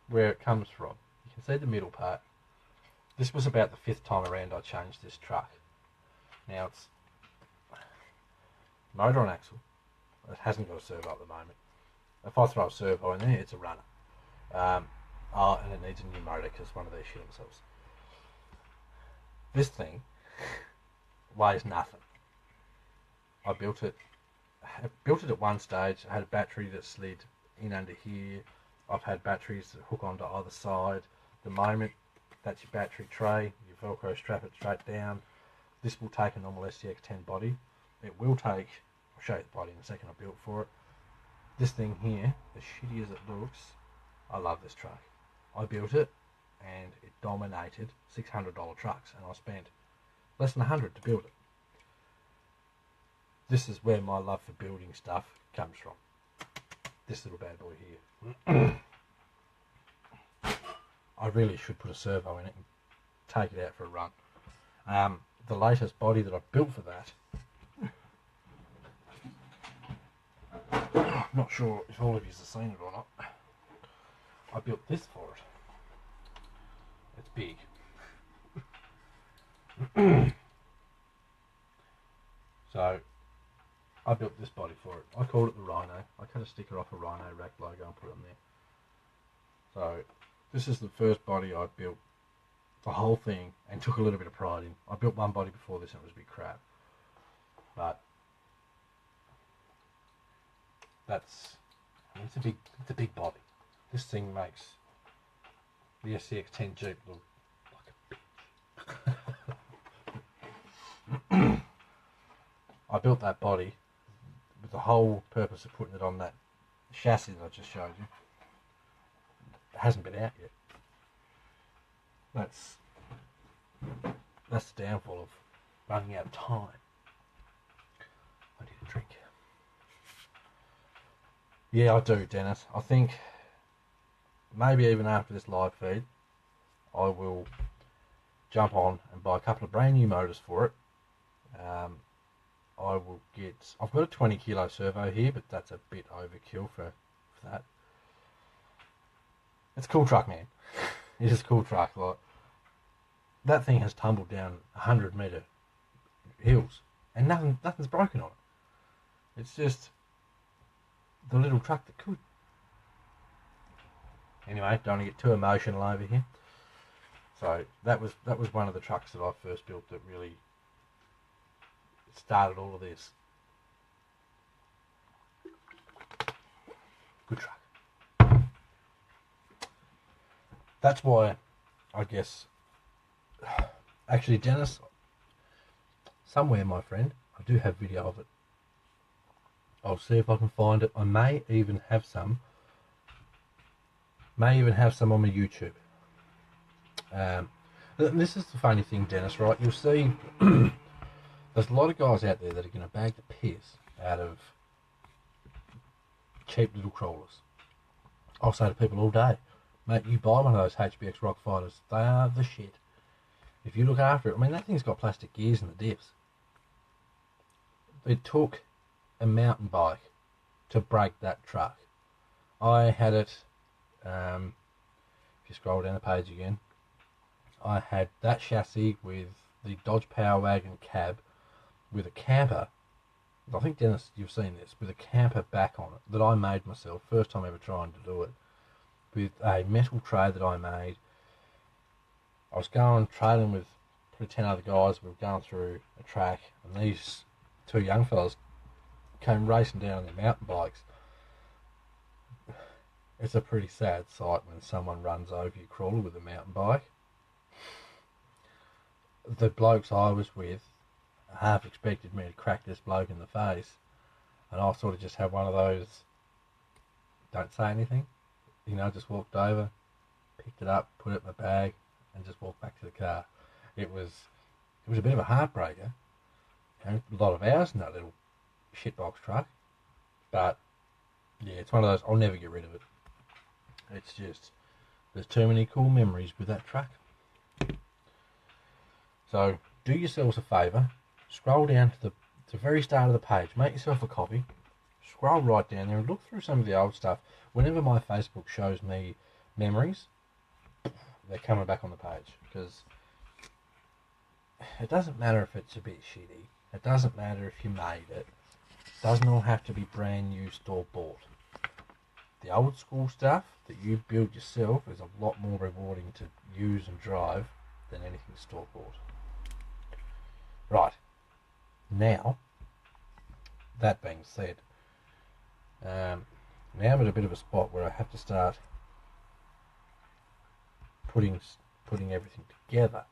where it comes from. You can see the middle part. This was about the 5th time around I changed this truck. Now it's motor and axle. It hasn't got a servo at the moment. If I throw a servo in there, it's a runner. And it needs a new motor because one of these shit themselves. This thing weighs nothing. I built it at one stage. I had a battery that slid in under here. I've had batteries that hook onto either side. The moment, that's your battery tray. You Velcro strap it straight down. This will take a normal SCX 10 body. It will take, I'll show you the body in a second I built for it. This thing here, as shitty as it looks, I love this truck. I built it and it dominated $600 trucks, and I spent less than $100 to build it. This is where my love for building stuff comes from. This little bad boy here. I really should put a servo in it and take it out for a run. The latest body that I've built for that, I'm not sure if all of you have seen it or not. I built this for it. It's big. So I built this body for it. I called it the Rhino. I cut a sticker off a Rhino rack logo and put it on there. So this is the first body I built, the whole thing, and took a little bit of pride in. I built one body before this and it was a bit crap. But it's a big body. This thing makes the SCX 10 Jeep look like a bitch. I built that body with the whole purpose of putting it on that chassis that I just showed you. It hasn't been out yet. That's the downfall of running out of time. drink. Yeah, I do, Dennis. I think maybe even after this live feed, I will jump on and buy a couple of brand new motors for it. I will get. I've got a 20 kilo servo here, but that's a bit overkill for that. It's a cool truck, man. It is a cool truck. Like, that thing has tumbled down 100-meter hills, and nothing's broken on it. It's just the little truck that could. Anyway, don't want to get too emotional over here. So that was one of the trucks that I first built that really started all of this. Good truck. That's why, I guess, actually, Dennis, somewhere, my friend, I do have video of it. I'll see if I can find it. I may even have some on my YouTube. This is the funny thing, Dennis, right? You'll see there's a lot of guys out there that are going to bag the piss out of cheap little crawlers. I'll say to people all day, mate, you buy one of those HBX Rock Fighters, they are the shit. If you look after it, I mean, that thing's got plastic gears in the diffs. It took a mountain bike to break that truck. I had it, if you scroll down the page again, I had that chassis with the Dodge Power Wagon cab with a camper. I think, Dennis, you've seen this, with a camper back on it that I made myself, first time ever trying to do it, with a metal tray that I made. I was going trailing with probably 10 other guys. We were going through a track, and these two young fellas came racing down on their mountain bikes. It's a pretty sad sight when someone runs over your crawler with a mountain bike. The blokes I was with half expected me to crack this bloke in the face, and I sort of just had one of those don't say anything, just walked over, picked it up, put it in my bag, and just walked back to the car. It was a bit of a heartbreaker. A lot of hours in that little shitbox truck, but yeah, it's one of those, I'll never get rid of it. It's just, there's too many cool memories with that truck. So do yourselves a favour, scroll down to the very start of the page, make yourself a copy, scroll right down there and look through some of the old stuff. Whenever my Facebook shows me memories, they're coming back on the page, because it doesn't matter if it's a bit shitty, it doesn't matter if you made it, it doesn't all have to be brand new store bought. The old school stuff that you build yourself is a lot more rewarding to use and drive than anything store bought. Right, now, that being said, now I'm at a bit of a spot where I have to start putting everything together.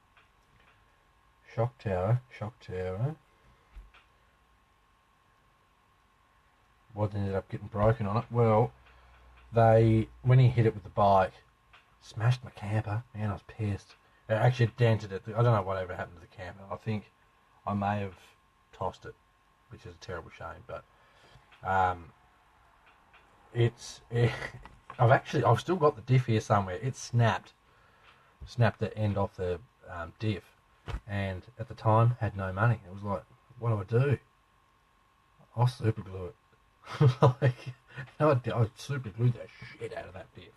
Shock tower. What ended up getting broken on it? Well, when he hit it with the bike, smashed my camper. Man, I was pissed. It actually dented it. I don't know whatever happened to the camper. I think I may have tossed it, which is a terrible shame. But I've still got the diff here somewhere. It snapped the end off the diff, and at the time had no money. It was like, what do I do? I'll super glue it. I super glued the shit out of that diff.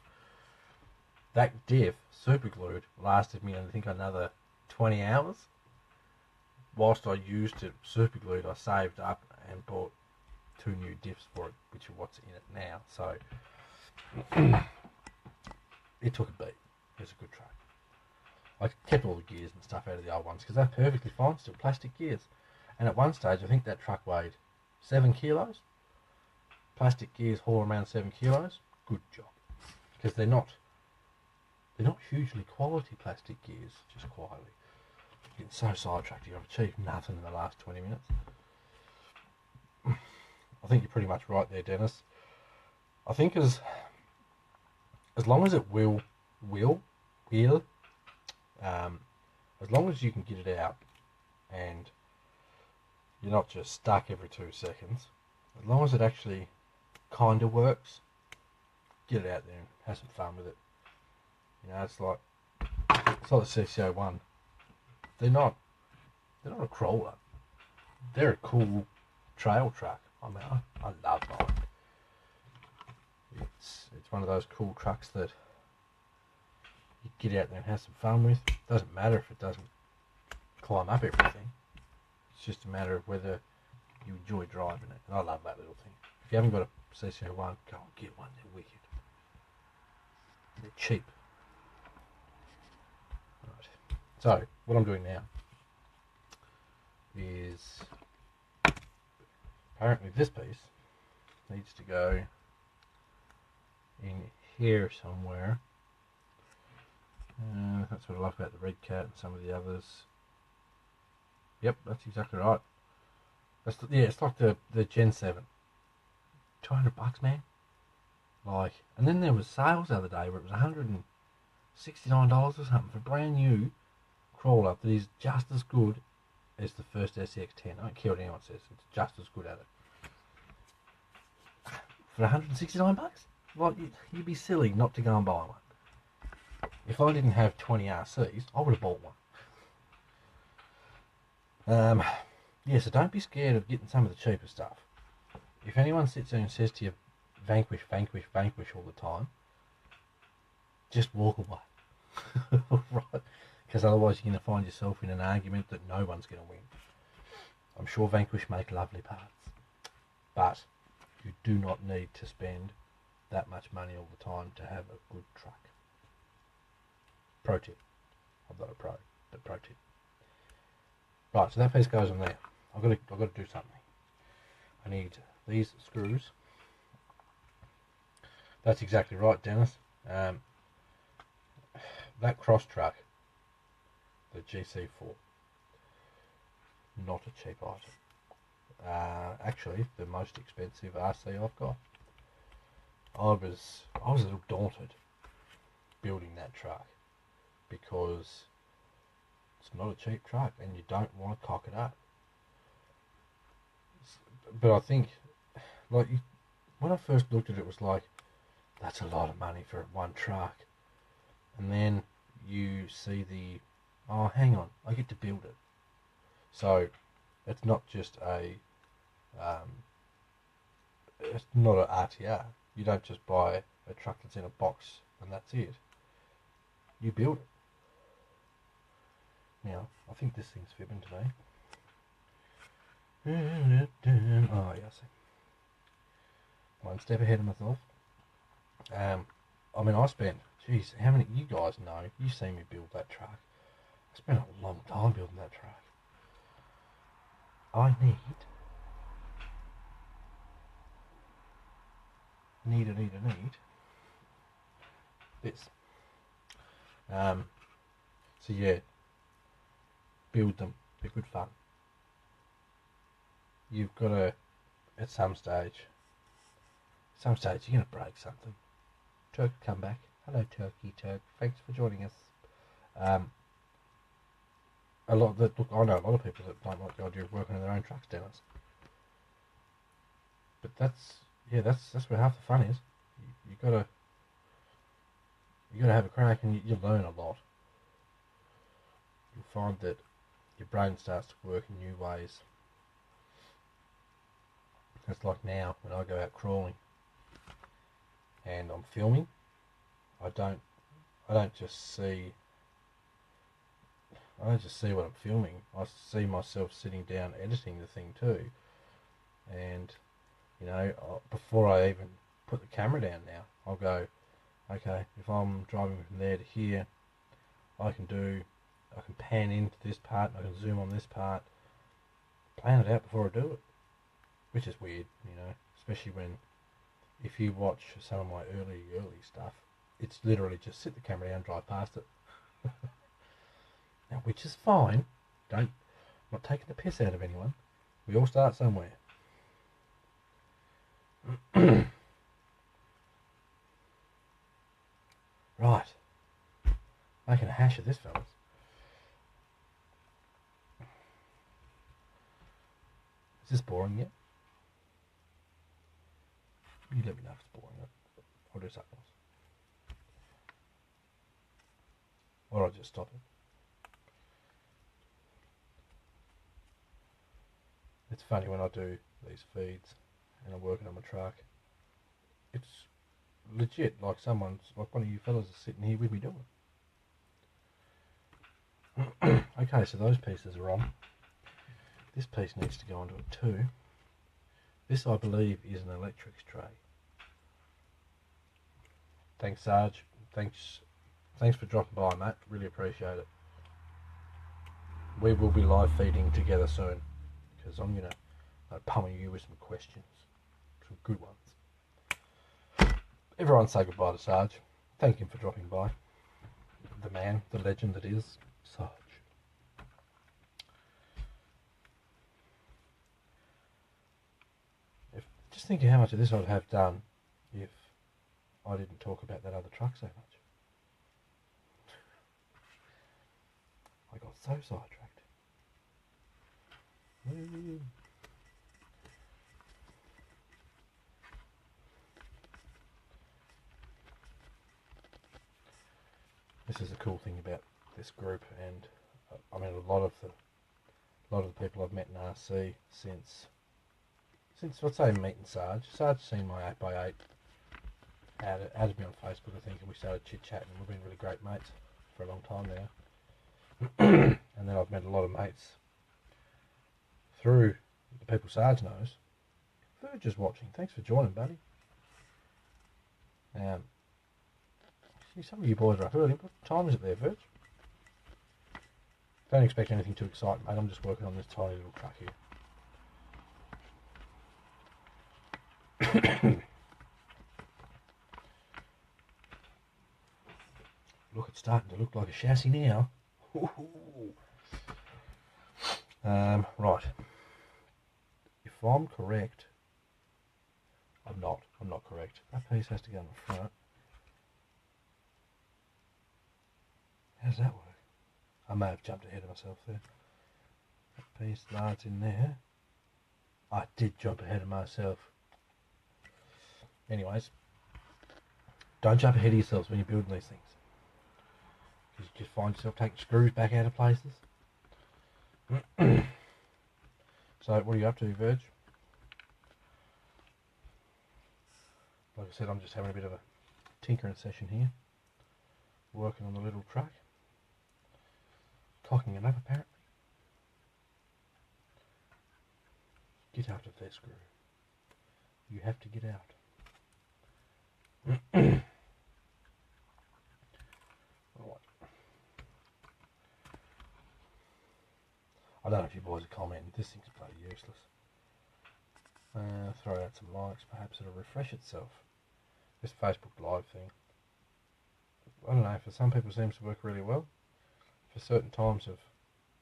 That diff, super glued, lasted me, I think, another 20 hours. Whilst I used it super glued, I saved up and bought 2 new diffs for it, which are what's in it now. So it took a beat. It was a good truck. I kept all the gears and stuff out of the old ones because they're perfectly fine, still plastic gears. And at one stage, I think that truck weighed 7 kilos. Plastic gears haul around 7 kilos. Good job, because they're not hugely quality plastic gears, just quietly. Getting so sidetracked here, I've achieved nothing in the last 20 minutes. I think you're pretty much right there, Dennis. I think as long as it will, as long as you can get it out and you're not just stuck every 2 seconds. As long as it actually kind of works, get it out there and have some fun with it. You know, it's like the CC01. They're not a crawler. They're a cool trail truck. I mean, I love mine. It's one of those cool trucks that you get out there and have some fun with. Doesn't matter if it doesn't climb up everything. It's just a matter of whether you enjoy driving it. And I love that little thing. If you haven't got a CC01, go and get one. They're wicked. They're cheap. Right. So what I'm doing now is apparently this piece needs to go in here somewhere. That's what I love about the Red Cat and some of the others. Yep, that's exactly right. It's like the Gen 7. $200, man. Like, and then there was sales the other day where it was $169 or something for a brand new crawler that is just as good as the first SCX10. I don't care what anyone says, it's just as good at it. For $169? Like, you'd be silly not to go and buy one. If I didn't have 20 RCs, I would have bought one. Yeah, so don't be scared of getting some of the cheaper stuff. If anyone sits there and says to you, vanquish, vanquish, vanquish all the time, just walk away. Right? Because otherwise you're going to find yourself in an argument that no one's going to win. I'm sure Vanquish make lovely parts, but you do not need to spend that much money all the time to have a good truck. Pro tip. I'm not a pro, but pro tip. Right, so that piece goes on there. I've got to do something. I need these screws. That's exactly right, Dennis. That cross truck, the GC4, not a cheap item. Actually, the most expensive RC I've got. I was a little daunted building that truck because it's not a cheap truck and you don't want to cock it up. But I think, like, when I first looked at it, it was like, that's a lot of money for one truck. And then you see oh, hang on, I get to build it. So it's not just it's not an RTR. You don't just buy a truck that's in a box and that's it. You build it. Now, I think this thing's fibbing today. Oh, yeah, I see. One step ahead of myself. I mean, I spent, geez, how many, you guys know, you've seen me build that truck. I spent a long time building that truck. I need this. So yeah, build them. They're good fun. You've got to, at some stage, you're going to break something. Turk, come back. Hello, Turkey Turk. Thanks for joining us. I know a lot of people that don't like the idea of working on their own trucks, Dennis. But that's where half the fun is. You gotta have a crack and you learn a lot. You'll find that your brain starts to work in new ways. It's like now when I go out crawling and I'm filming, I don't just see what I'm filming. I see myself sitting down editing the thing too. And you know, before I even put the camera down now, I'll go, okay, if I'm driving from there to here, I can pan into this part, I can zoom on this part, plan it out before I do it. Which is weird, you know, especially if you watch some of my early stuff, it's literally just sit the camera down, drive past it. Now, which is fine. I'm not taking the piss out of anyone. We all start somewhere. Right. Making a hash of this, fellas. Is this boring yet? You let me know if it's boring. I'll do something else. Or I'll just stop it. It's funny when I do these feeds and I'm working on my truck. It's legit like someone's, like one of you fellas is sitting here with me doing it. Okay, so those pieces are on. This piece needs to go onto it too. This, I believe, is an electrics tray. Thanks, Sarge. Thanks for dropping by, mate. Really appreciate it. We will be live feeding together soon, because I'm gonna pummel you with some questions, some good ones. Everyone say goodbye to Sarge. Thank him for dropping by. The man, the legend that is Sarge. Just think of how much of this I'd have done if I didn't talk about that other truck so much. I got so sidetracked. This is the cool thing about this group, and I mean a lot of the people I've met in RC since let's say meeting Sarge. Sarge's seen my 8x8, added me on Facebook, I think, and we started chit chatting. We've been really great mates for a long time now. And then I've met a lot of mates through the people Sarge knows. Verge is watching. Thanks for joining, buddy. See, some of you boys are up early. What time is it there, Verge? Don't expect anything too exciting, mate. I'm just working on this tiny little truck here. Look, it's starting to look like a chassis now. Right. If I'm correct, I'm not correct. That piece has to go in the front. How does that work? I may have jumped ahead of myself there. That piece lies in there. I did jump ahead of myself. Anyways, don't jump ahead of yourselves when you're building these things, because you just find yourself taking screws back out of places. So what are you up to, Verge? Like I said, I'm just having a bit of a tinkering session here, working on the little truck, cocking it up apparently. Get out of there, screw. You have to get out. Right. I don't know if you boys are commenting. This thing's bloody useless. Throw out some likes. Perhaps it'll refresh itself. This Facebook Live thing, I don't know, for some people it seems to work really well. For certain times of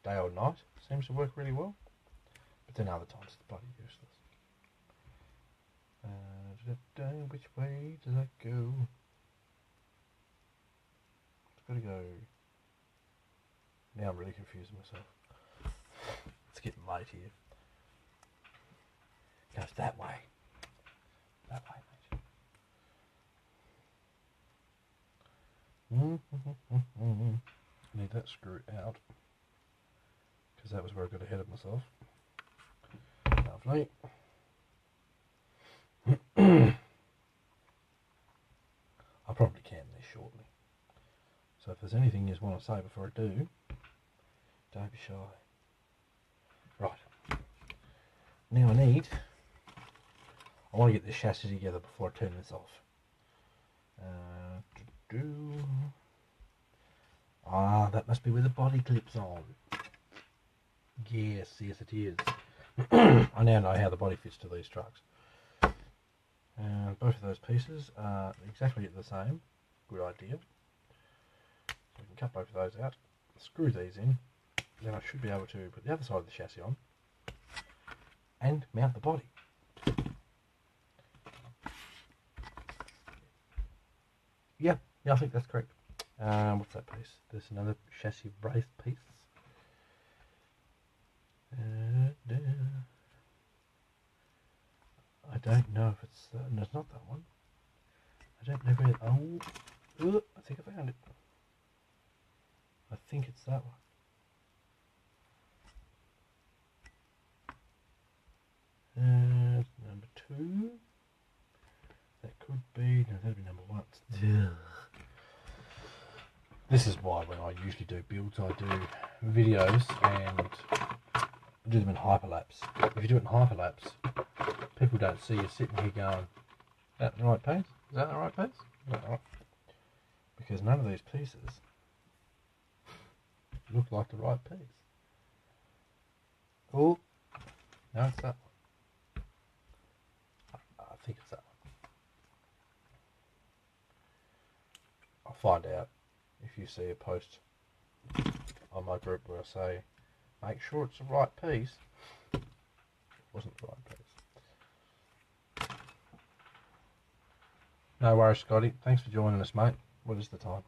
day or night it seems to work really well. But then other times it's bloody useless. Which way does that go? It's got to go. Now I'm really confusing myself. It's getting late here. It goes that way. That way, mate. Need that screw out, because that was where I got ahead of myself. Lovely. I'll probably can this shortly. So if there's anything you want to say before I do, don't be shy. Right. Now I want to get this chassis together before I turn this off. That must be where the body clips on. Yes it is. I now know how the body fits to these trucks. Both of those pieces are exactly the same. Good idea. So we can cut both of those out, screw these in, then I should be able to put the other side of the chassis on and mount the body. Yeah, I think that's correct. What's that piece? There's another chassis brace piece. don't know if it's no, it's not that one. I don't know where. Oh, I think I found it. I think it's that one. Number 2. That could be. No, that'd be number 1. This is why when I usually do builds, I do videos and do them in hyperlapse. If you do it in hyperlapse, people don't see you sitting here going, "Is that the right piece? Is that the right piece? Is that right?" Because none of these pieces look like the right piece. Oh, no, it's that one. I think it's that one. I'll find out if you see a post on my group where I say, make sure it's the right piece. It wasn't the right piece. No worries, Scotty. Thanks for joining us, mate. What is the time?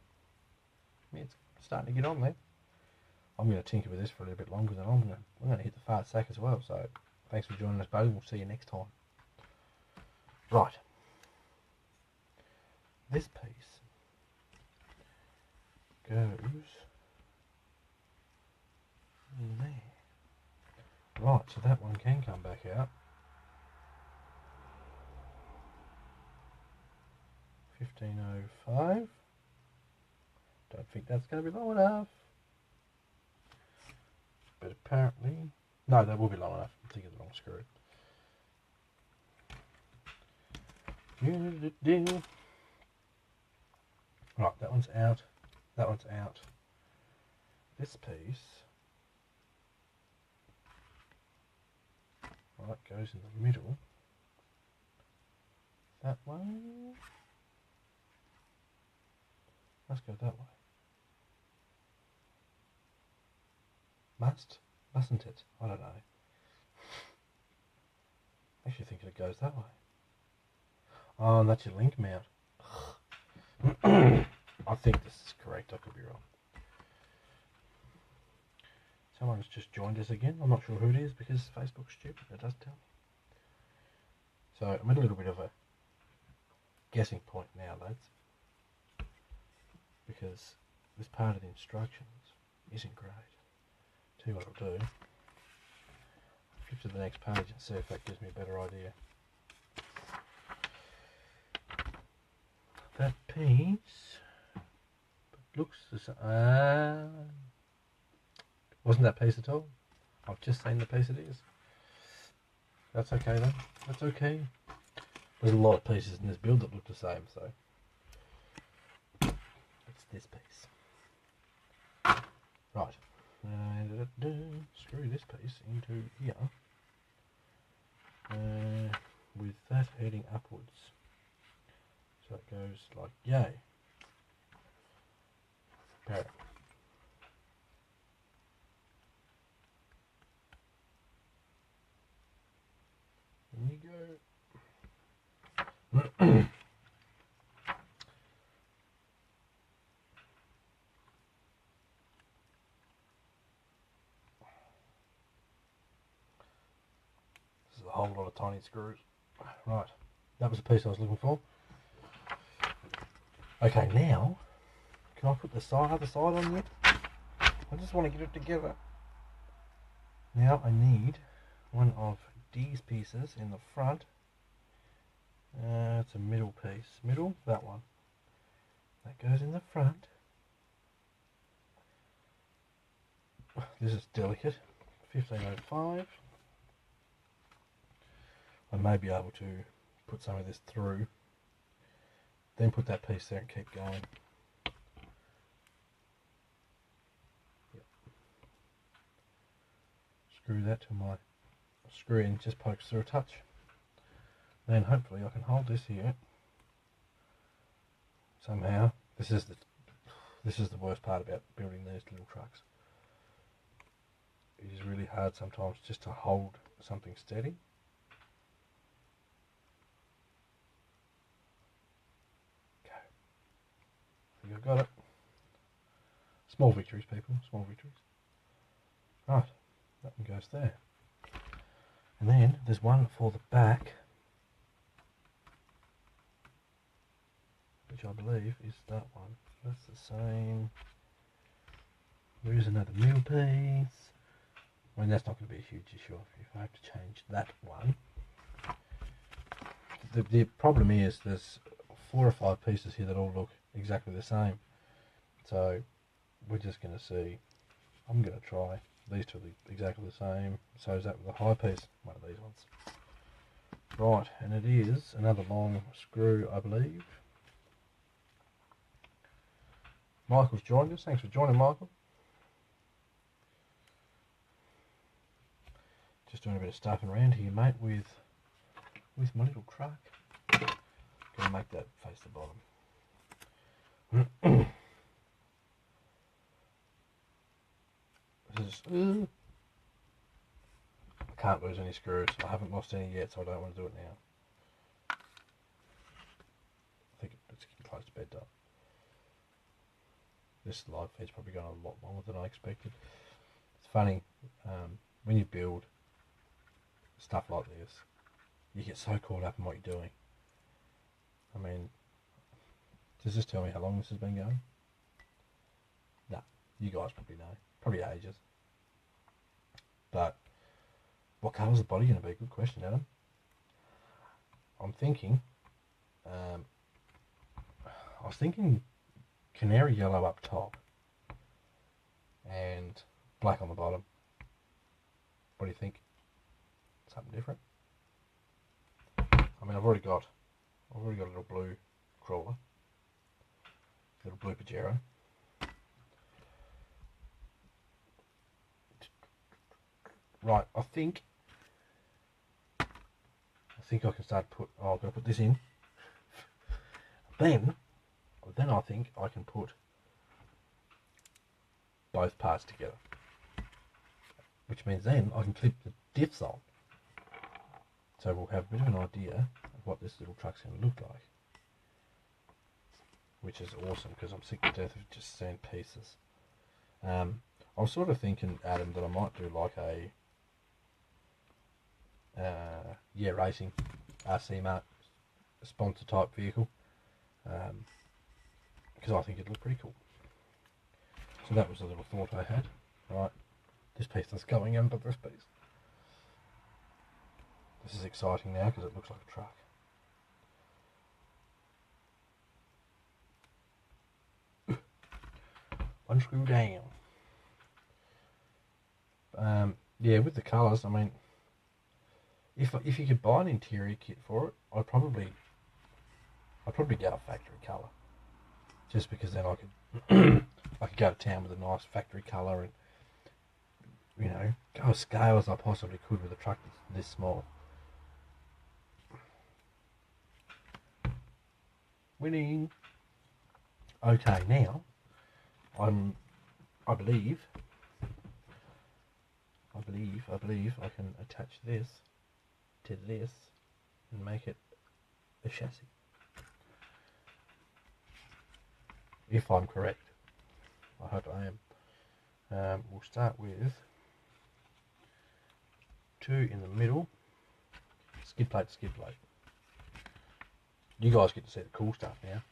Yeah, it's starting to get on there. I'm going to tinker with this for a little bit longer than I'm going to hit the fart sack as well. So thanks for joining us, buddy. We'll see you next time. Right. This piece goes in there. Right, so that one can come back out. 1505. Don't think that's going to be long enough. But apparently, no, that will be long enough. I'm thinking of the wrong screw. Right, that one's out. That one's out. This piece, right, goes in the middle. That way. Let's go that way. Mustn't it? I don't know. Actually thinking it goes that way. Oh, and that's your link mount. I think this is correct. I could be wrong. Someone's just joined us again. I'm not sure who it is because Facebook's stupid. It does tell me. So I'm at a little bit of a guessing point now, lads, because this part of the instructions isn't great. Tell you what I'll do. Flip to the next page and see if that gives me a better idea. That piece looks the same. Wasn't that piece at all? I've just seen the piece it is. That's okay then. That's okay. There's a lot of pieces in this build that look the same, so it's this piece. Right. Screw this piece into here with that heading upwards. So it goes like yay. Parrot. There you go. This is a whole lot of tiny screws. Right, that was the piece I was looking for. Okay, now, can I put the other side on yet? I just want to get it together. Now I need one of these pieces in the front. It's a middle piece. Middle, that one. That goes in the front. This is delicate. 1505. I may be able to put some of this through, then put that piece there and keep going. Yep. Screw that to my screw in, just pokes through a touch. Then hopefully I can hold this here somehow. This is the worst part about building these little trucks. It is really hard sometimes just to hold something steady. Okay. I think I've got it. Small victories, people. Small victories. Right. That one goes there. And then there's one for the back. which I believe is that one. That's the same. There is another middle piece. I mean, that's not going to be a huge issue if I have to change that one. The problem is there's 4 or 5 pieces here that all look exactly the same. So we're just going to see. I'm going to try. These two are exactly the same. So is that with the high piece? One of these ones. Right, and it is another long screw, I believe. Michael's joined us. Thanks for joining, Michael. Just doing a bit of stuffing around here, mate, with my little truck. Gonna make that face the bottom. This is, I can't lose any screws. I haven't lost any yet, so I don't want to do it now. I think it's getting close to bedtime. This live feed's probably going a lot longer than I expected. It's funny, when you build stuff like this, you get so caught up in what you're doing. I mean, does this tell me how long this has been going? No, you guys probably know. Probably ages. But what colour's the body going to be? Good question, Adam. I'm thinking, I was thinking canary yellow up top and black on the bottom. What do you think? Something different? I mean, I've already got a little blue crawler, a little blue Pajero. Right, I think I can start to put. Oh, I've got to put this in. Then I think I can put both parts together, which means then I can clip the diffs on. So we'll have a bit of an idea of what this little truck's going to look like, which is awesome because I'm sick to death of just seeing pieces. I was sort of thinking, Adam, that I might do like a racing RC Mart sponsor type vehicle, because I think it'd look pretty cool. So that was a little thought I had. Right, this piece is going under this piece. This is exciting now because it looks like a truck. One screw down. Yeah, with the colours, I mean, if you could buy an interior kit for it, I'd probably get a factory colour, just because then I could go to town with a nice factory colour and, you know, go as scale as I possibly could with a truck that's this small. Winning. Okay, now I believe I can attach this to this and make it a chassis. If I'm correct. I hope I am. We'll start with 2 in the middle, skid plate to skid plate. You guys get to see the cool stuff now.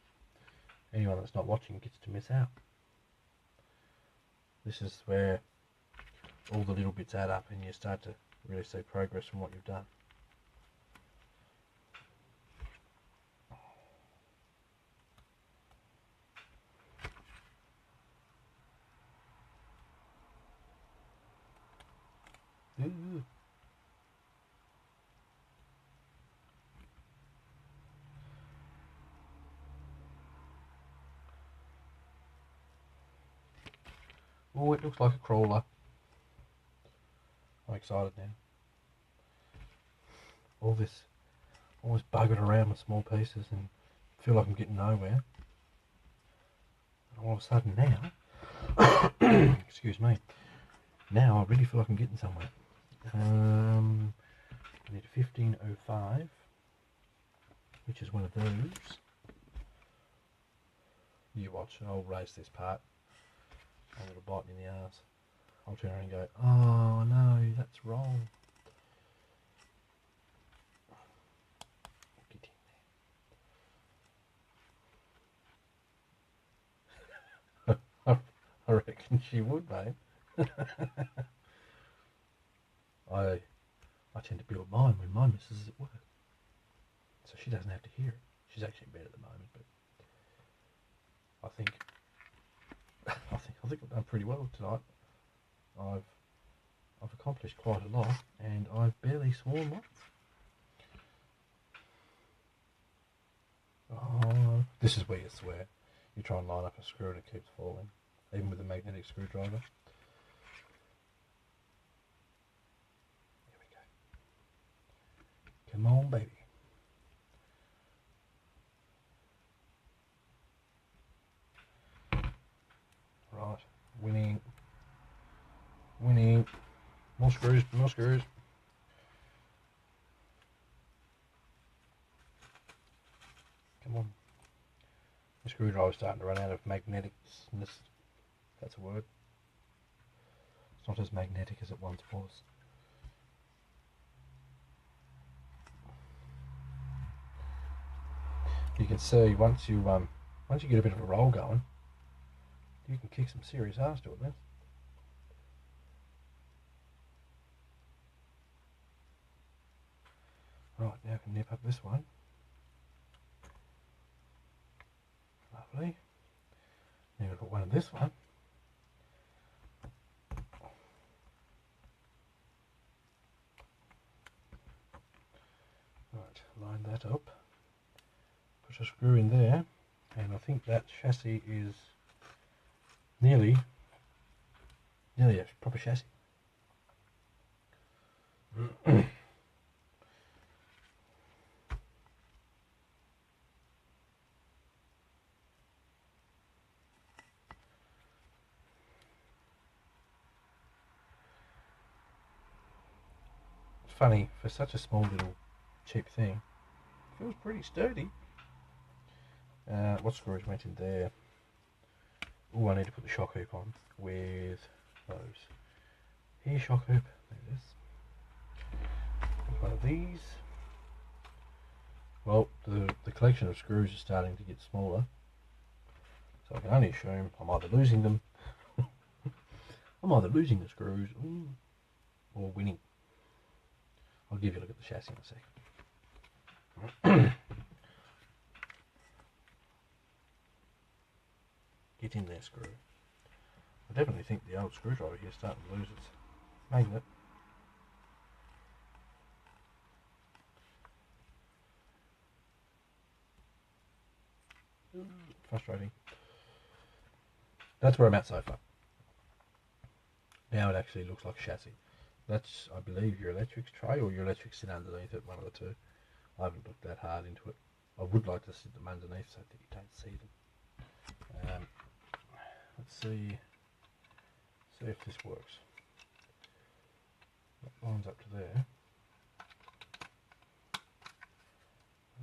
Anyone that's not watching gets to miss out. This is where all the little bits add up and you start to really see progress from what you've done. Ooh. Oh, it looks like a crawler. I'm excited now. All this bugging around with small pieces and feel like I'm getting nowhere. All of a sudden now, excuse me, now I really feel like I'm getting somewhere. I need a 1505, which is one of those. You watch, I'll raise this part. A little bite in the arse. I'll turn around and go, oh no, that's wrong. Get in I reckon she would, mate. I tend to build mine when my missus is at work, so she doesn't have to hear it. She's actually in bed at the moment, but I think I've done pretty well tonight. I've accomplished quite a lot, and I've barely sworn once. Oh, this is where you swear. You try and line up a screw and it keeps falling, even with a magnetic screwdriver. Here we go. Come on, baby. Right, winning. More screws, more screws. Come on. The screwdriver's starting to run out of magneticness. That's a word. It's not as magnetic as it once was. You can see once you get a bit of a roll going, you can kick some serious ass to it then. Right, now I can nip up this one. Lovely. Now we've got one of this one. Right, line that up. Put a screw in there, and I think that chassis is nearly a proper chassis. Funny, for such a small little cheap thing, it feels pretty sturdy. What screws went in there? Oh, I need to put the shock hoop on with those. Here, shock hoop, there it is. One of these. Well, the collection of screws is starting to get smaller, so I can only assume I'm either losing them, I'm either losing the screws, or winning. I'll give you a look at the chassis in a second. Get in there, screw. I definitely think the old screwdriver here is starting to lose its magnet. Frustrating. That's where I'm at so far. Now it actually looks like a chassis. That's, I believe, your electrics tray, or your electrics sit underneath it, one of the two. I haven't looked that hard into it. I would like to sit them underneath so that you don't see them. Let's see if this works. That lines up to there.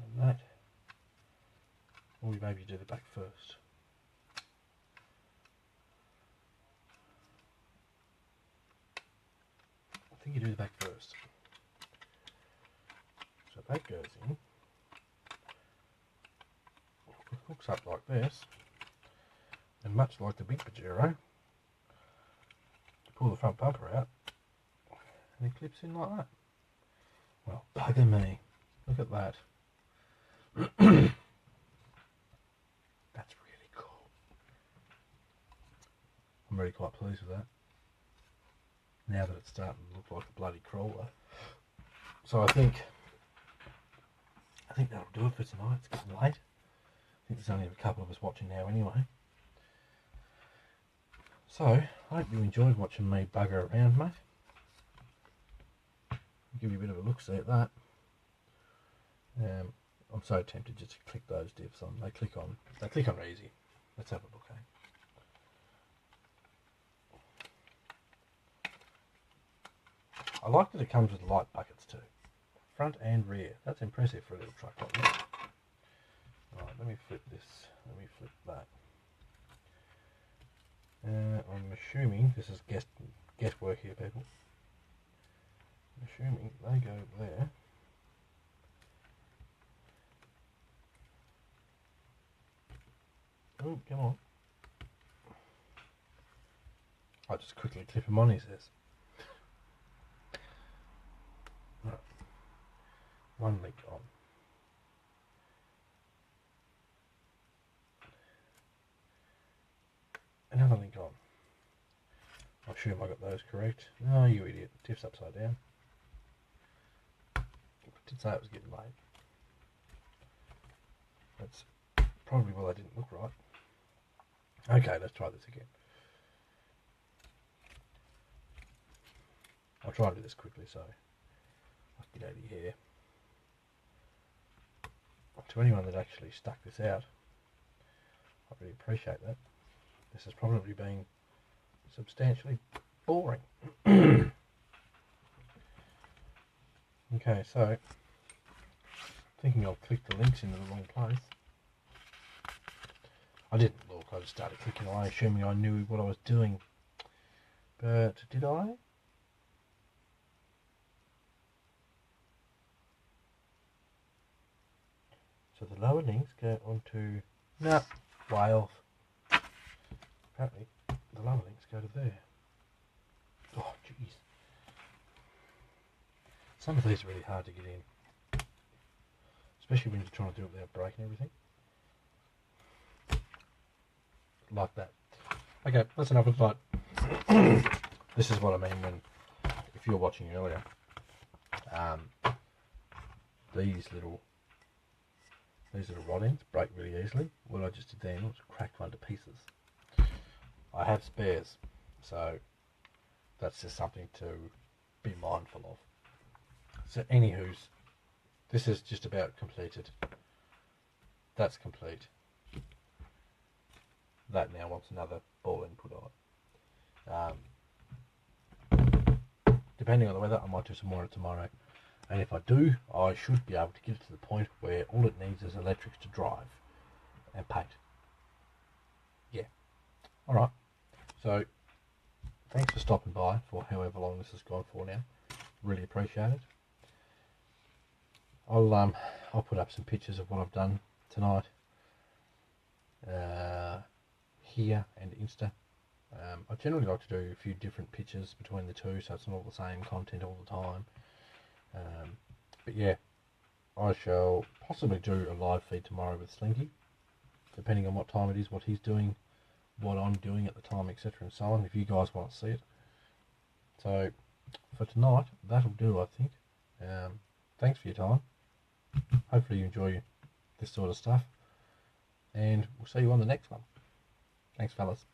And that. Or we maybe do the back first. I think you do the back first. So that goes in. Hooks up like this. And much like the big Pajero, you pull the front bumper out and it clips in like that. Well, bugger me. Look at that. That's really cool. I'm really quite pleased with that. Now that it's starting to look like a bloody crawler. So I think that'll do it for tonight. It's getting late. I think there's only a couple of us watching now anyway. So, I hope you enjoyed watching me bugger around, mate. I'll give you a bit of a look-see at that. I'm so tempted just to click those divs on. They click on easy. Let's have a look, eh? I like that it comes with light buckets too. Front and rear. That's impressive for a little truck like this. Right, let me flip this. Let me flip that. I'm assuming, this is guesswork here, people. I'm assuming they go there. Oh, come on. I'll just quickly clip him on, he says. Right. One link on. Another link on. I assume I got those correct. No, you idiot. Tiff's upside down. I did say it was getting late. That's probably why they didn't look right. Okay, let's try this again. I'll try to do this quickly so I can get out of your hair. To anyone that actually stuck this out, I really appreciate that. This has probably been substantially boring. Okay, so thinking I've clicked the links into the wrong place. I didn't look, I just started clicking away, assuming I knew what I was doing. But did I? So the lower links go onto, nah, way off. Apparently the lower links go to there. Oh jeez. Some of these are really hard to get in, especially when you're trying to do it without breaking everything. Like that. Okay, that's enough of that. This is what I mean when, if you're watching earlier, these little rod ends break really easily. What I just did then was cracked one to pieces. I have spares, so that's just something to be mindful of. So anywho's, this is just about completed. That's complete. That now wants another ball input on it. Depending on the weather, I might do some more tomorrow. And if I do, I should be able to get it to the point where all it needs is electrics to drive and paint. Yeah. Alright. So, thanks for stopping by for however long this has gone for now. Really appreciate it. I'll put up some pictures of what I've done tonight. Here and Insta. I generally like to do a few different pictures between the two, so it's not all the same content all the time. But yeah, I shall possibly do a live feed tomorrow with Slinky, depending on what time it is, what he's doing, what I'm doing at the time, etc. and so on, if you guys want to see it. So for tonight, that'll do, I think. Thanks for your time. Hopefully you enjoy this sort of stuff, and we'll see you on the next one. Thanks, fellas.